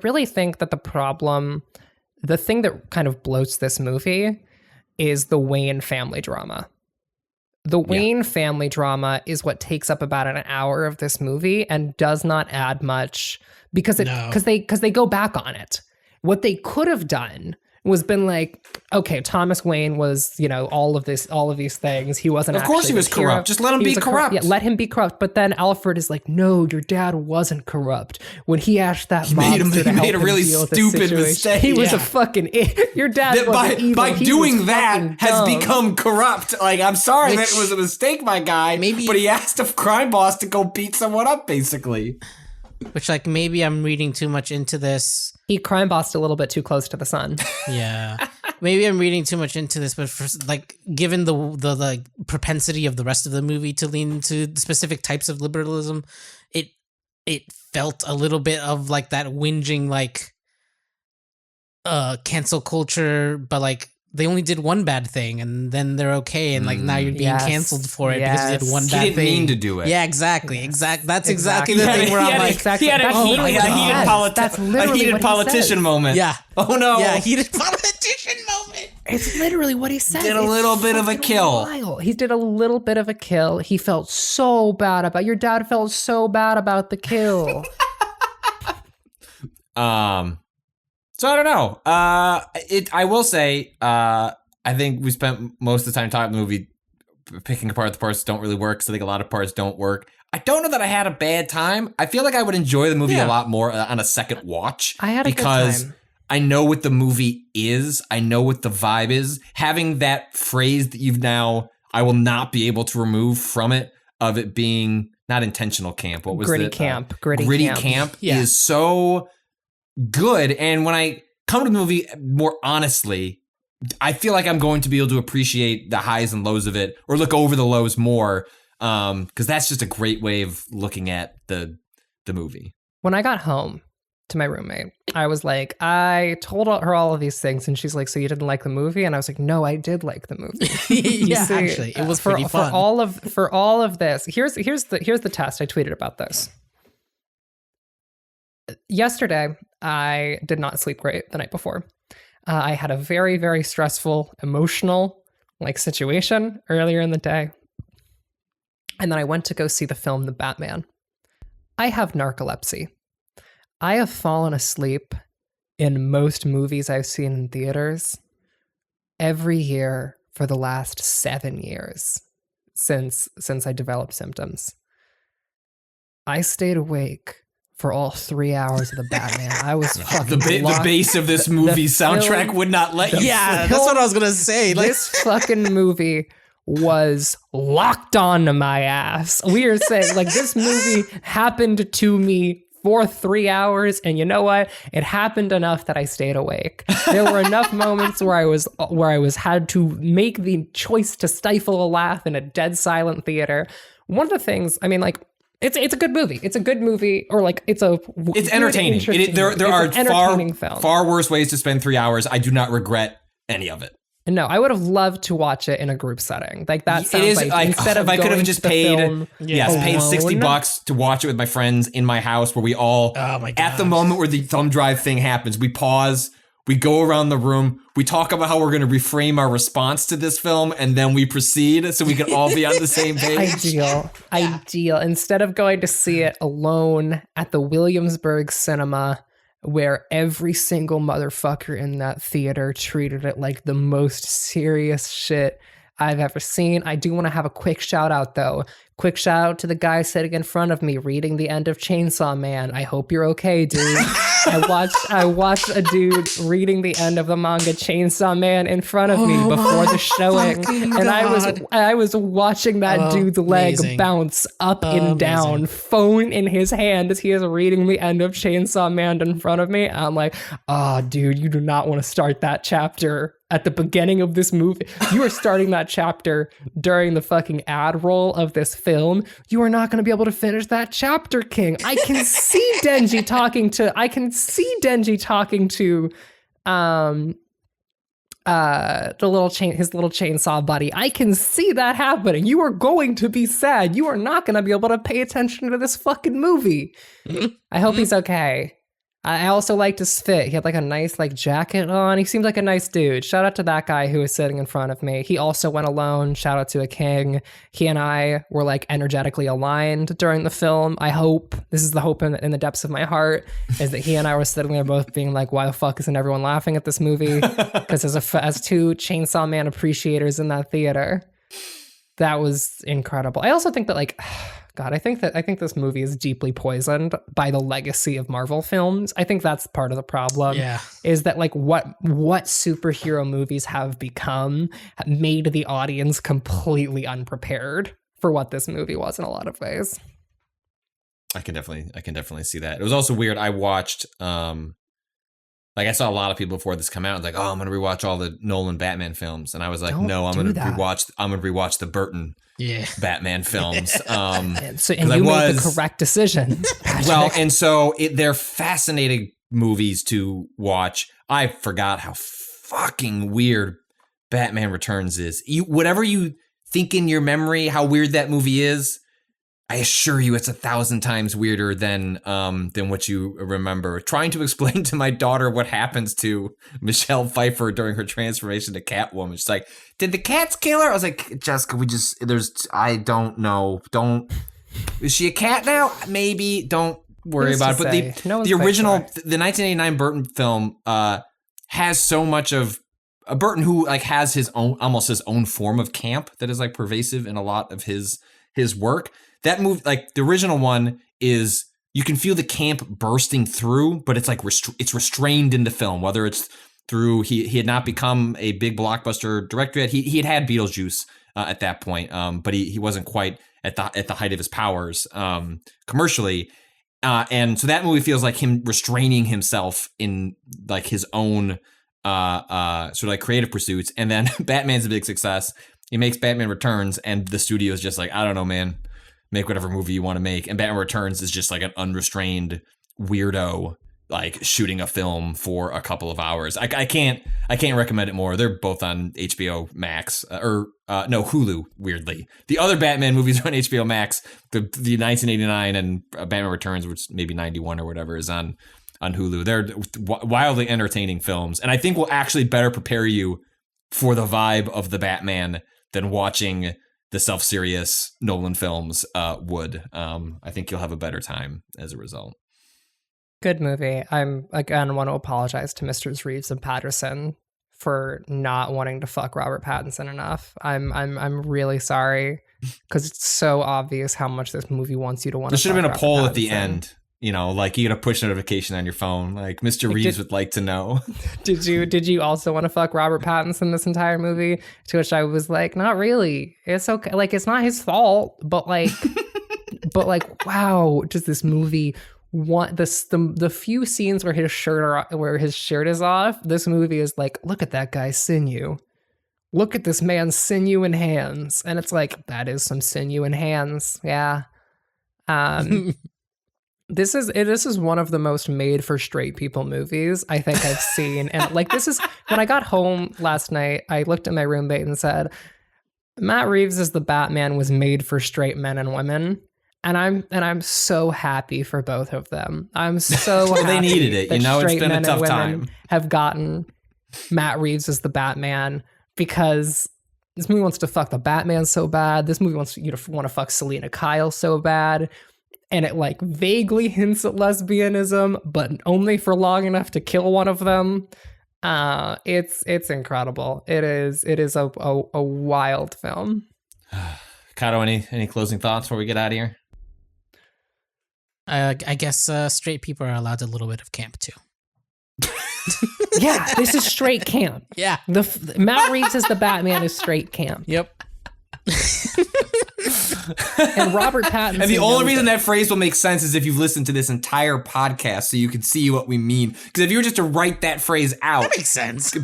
really think that the thing that kind of bloats this movie is the Wayne family drama. The Wayne family drama is what takes up about an hour of this movie and does not add much because they go back on it. What they could have done was been like, okay, Thomas Wayne was, all of these things. He wasn't. Of course, he was corrupt. Just let him be corrupt. Yeah, let him be corrupt. But then Alfred is like, no, your dad wasn't corrupt. When he asked that mobster to help made a really stupid mistake. He was a fucking your dad wasn't evil. By doing that has dumb. become corrupt. Like, I'm sorry that it was a mistake, my guy. Maybe, but he asked a crime boss to go beat someone up, basically. Which, like, maybe I'm reading too much into this. He crime bossed a little bit too close to the sun. Yeah. Maybe I'm reading too much into this, but for, like, given the like propensity of the rest of the movie to lean into specific types of liberalism, it felt a little bit of like that whinging, like, cancel culture, but like they only did one bad thing and then they're okay, and like now you're being canceled for it because you did one bad thing. He didn't mean to do it. Yeah, exactly. That's exactly the thing where I'm like, he had a heated politician moment. Yeah. Oh no. Yeah, heated politician moment. It's literally what he said. Did a little bit of a kill. Wild. He did a little bit of a kill. He felt so bad about your dad felt so bad about the kill. So I don't know. I will say, I think we spent most of the time talking the movie picking apart the parts that don't really work. So I think a lot of parts don't work. I don't know that I had a bad time. I feel like I would enjoy the movie a lot more on a second watch. I had a good time. I know what the movie is. I know what the vibe is. Having that phrase that you've now, I will not be able to remove from it, of it being not intentional camp. What was Gritty it? camp. Gritty camp is so good. And when I come to the movie more honestly, I feel like I'm going to be able to appreciate the highs and lows of it, or look over the lows more, because that's just a great way of looking at the movie. When I got home to my roommate, I was like, I told her all of these things, and she's like, so you didn't like the movie? And I was like, no, I did like the movie. Actually, it was pretty fun. For all of this, here's the test. I tweeted about this. Yesterday, I did not sleep great the night before. I had a very, very stressful, emotional situation earlier in the day. And then I went to go see the film The Batman. I have narcolepsy. I have fallen asleep in most movies I've seen in theaters every year for the last 7 years since I developed symptoms. I stayed awake for all 3 hours of The Batman. I was fucking the base of this movie's soundtrack would not let you. Yeah, that's what I was gonna say. This fucking movie was locked on to my ass. We are saying this movie happened to me for 3 hours, and you know what? It happened enough that I stayed awake. There were enough moments where I was had to make the choice to stifle a laugh in a dead silent theater. One of the things, it's a good movie. It's a good movie, or it's entertaining. There are far worse ways to spend 3 hours. I do not regret any of it. No, I would have loved to watch it in a group setting. That sounds instead of if I could have just paid paid alone, $60 to watch it with my friends in my house, where we all at the moment where the thumb drive thing happens, we pause, we go around the room, we talk about how we're going to reframe our response to this film, and then we proceed so we can all be on the same page. Ideal. Instead of going to see it alone at the Williamsburg Cinema, where every single motherfucker in that theater treated it like the most serious shit I've ever seen. I do want to have a quick shout out, though. Quick shout out to the guy sitting in front of me reading the end of Chainsaw Man. I hope you're okay, dude. I watched a dude reading the end of the manga Chainsaw Man in front of me before the showing, and I was watching that dude's leg bounce up and down, phone in his hand, as he is reading the end of Chainsaw Man in front of me. And I'm like, oh, dude, you do not want to start that chapter at the beginning of this movie. You are starting that chapter during the fucking ad roll of this film. You are not going to be able to finish that chapter, King. I can see Denji talking to his little chainsaw buddy. I can see that happening. You are going to be sad. You are not going to be able to pay attention to this fucking movie. I hope he's okay. I also liked his fit. He had a nice jacket on. He seemed like a nice dude. Shout out to that guy who was sitting in front of me. He also went alone. Shout out to a king. He and I were energetically aligned during the film. I hope, this is the hope in the depths of my heart, is that he and I were sitting there both being like, why the fuck isn't everyone laughing at this movie? Because as two Chainsaw Man appreciators in that theater, that was incredible. I also think that God, I think this movie is deeply poisoned by the legacy of Marvel films. I think that's part of the problem. Yeah. Is that what superhero movies have become made the audience completely unprepared for what this movie was in a lot of ways. I can definitely see that. It was also weird. I watched I saw a lot of people before this come out. It's I'm gonna rewatch all the Nolan Batman films, and I was like, no, I'm gonna rewatch the Burton Batman films. And you made the correct decision, Patrick. Well, and so they're fascinating movies to watch. I forgot how fucking weird Batman Returns is. Whatever you think in your memory how weird that movie is, I assure you it's 1,000 times weirder than what you remember. Trying to explain to my daughter what happens to Michelle Pfeiffer during her transformation to Catwoman. She's like, did the cats kill her? I was like, Jessica, I don't know. Is she a cat now? Maybe. Don't worry about it. But the original, the 1989 Burton film has so much of Burton, who like has his own form of camp that is like pervasive in a lot of his work. That movie, like the original one, is you can feel the camp bursting through, but it's like it's restrained in the film. Whether it's through he had not become a big blockbuster director yet. He had Beetlejuice at that point, but he wasn't quite at the height of his powers commercially. And so that movie feels like him restraining himself in like his own sort of like creative pursuits. And then Batman's a big success. He makes Batman Returns, and the studio's just like, I don't know, man, make whatever movie you want to make. And Batman Returns is just like an unrestrained weirdo, like shooting a film for a couple of hours. I can't recommend it more. They're both on HBO Max no, Hulu. Weirdly, the other Batman movies are on HBO Max. The 1989 and Batman Returns, which maybe 91 or whatever, is on Hulu. They're wildly entertaining films, and I think will actually better prepare you for the vibe of the Batman than watching the self-serious Nolan films would. I think you'll have a better time as a result. Good movie. I'm again want to apologize to Mr. Reeves and Patterson for not wanting to fuck Robert Pattinson enough. I'm really sorry, because it's so obvious how much this movie wants you to want to. There should have been a Robert poll Pattinson at the end. You know, like you get a push notification on your phone, like Mr. Reeves would like to know. Did you also want to fuck Robert Pattinson this entire movie? To which I was like, not really. It's okay. Like, it's not his fault, but like, wow, does this movie want the few scenes where his shirt is off? This movie is like, look at that guy's sinew. Look at this man's sinew and hands, and it's like, that is some sinew and hands, yeah. This is one of the most made for straight people movies I think I've seen. And like, this is when I got home last night, I looked at my roommate and said, Matt Reeves' The Batman was made for straight men and women. And I'm so happy for both of them. I'm so happy they needed it. You know, it's been a tough time. Have gotten Matt Reeves as the Batman, because this movie wants to fuck the Batman so bad. This movie wants you to want to fuck Selena Kyle so bad. And it like vaguely hints at lesbianism, but only for long enough to kill one of them. It's incredible. It is a wild film. Cado, any closing thoughts before we get out of here? I guess straight people are allowed a little bit of camp too. Yeah, this is straight camp. Yeah, Matt Reeves as the Batman is straight camp. Yep. And Robert Pattinson. And the only reason that phrase will make sense is if you've listened to this entire podcast, so you can see what we mean. Because if you were just to write that phrase out, that makes sense.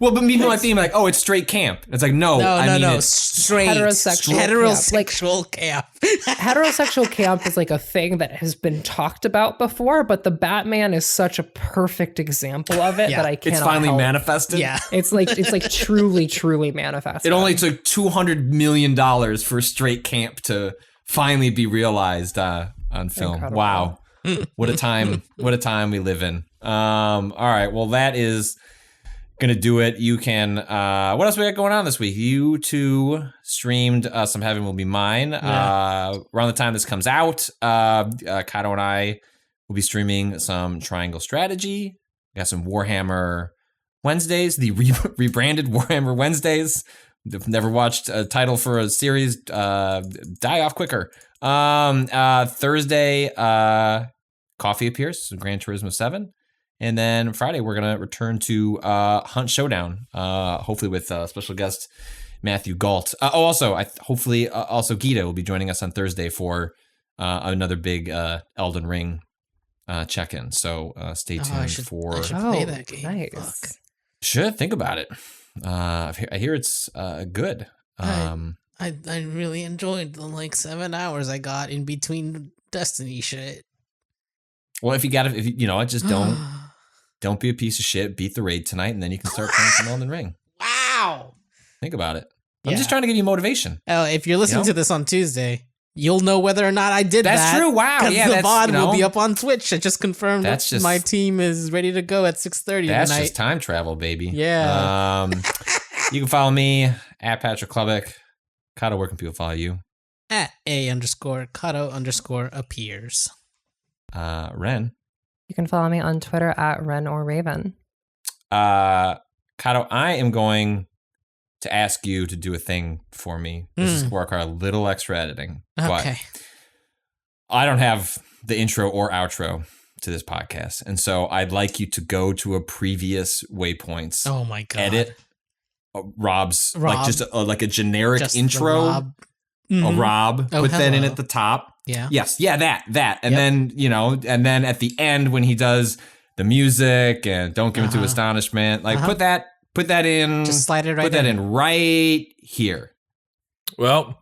Well, but me knowing theme, like, oh, it's straight camp. It's like, no, it's straight heterosexual camp. Heterosexual camp is like a thing that has been talked about before, but the Batman is such a perfect example of it that I can't. It's finally manifested. Yeah, it's like truly manifested. It only took $200 million for straight camp to finally be realized on film. Incredible. Wow, what a time! What a time we live in. All right, well, that is gonna do it. You can what else we got going on this week? You two streamed Some Heaven Will Be Mine around the time this comes out. Cado and I will be streaming some Triangle Strategy. We got some Warhammer Wednesdays, the rebranded Warhammer Wednesdays. If never watched a title for a series, die off quicker. Thursday, Coffee appears, Gran Turismo 7. And then Friday, we're going to return to Hunt Showdown, hopefully with special guest Matthew Galt. Also Guido will be joining us on Thursday for another big Elden Ring check-in. So stay tuned I should play that game. Nice. Fuck. Should think about it. I hear it's good. I really enjoyed the 7 hours I got in between Destiny shit. Well, if you just don't be a piece of shit. Beat the raid tonight, and then you can start playing some Elden Ring. Wow. Think about it. I'm just trying to give you motivation. Oh, if you're listening to this on Tuesday, you'll know whether or not I did that. That's true. Wow. Yeah, the VOD will be up on Twitch. I just confirmed that my team is ready to go at 6:30 tonight. That's just time travel, baby. Yeah. You can follow me at Patrick Klubik. Cado, where can people follow you? At @A_Cado_appears. Ren. You can follow me on Twitter at Ren or Raven. Cado, I am going to ask you to do a thing for me. This is going to require a little extra editing. Okay. But I don't have the intro or outro to this podcast. And so I'd like you to go to a previous Waypoints. Oh my God. Edit Rob's, like just like a generic Just intro. Rob. A Rob. Put that in at the top. Yeah. Yes. Yeah, that. And then, and then at the end when he does the music and don't give into astonishment, like put that in. Just slide it right in. Put that in right here. Well,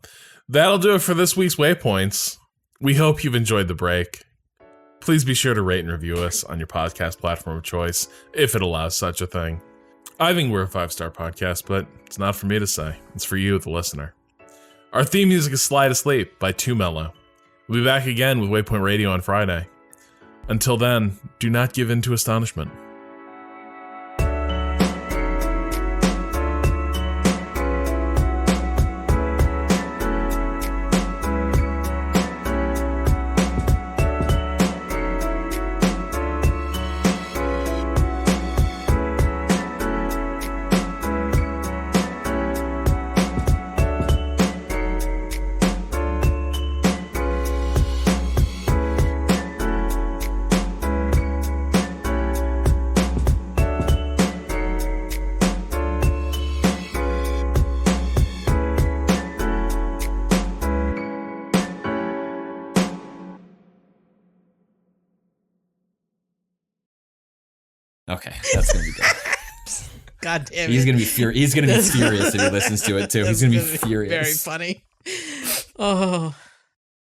that'll do it for this week's Waypoints. We hope you've enjoyed the break. Please be sure to rate and review us on your podcast platform of choice, if it allows such a thing. I think we're a 5-star podcast, but it's not for me to say. It's for you, the listener. Our theme music is Slide Asleep by Too Mellow. We'll be back again with Waypoint Radio on Friday. Until then, do not give in to astonishment. Okay, that's gonna be good. God damn it. He's gonna be furious if he listens to it too. He's gonna be furious. Very funny. Oh.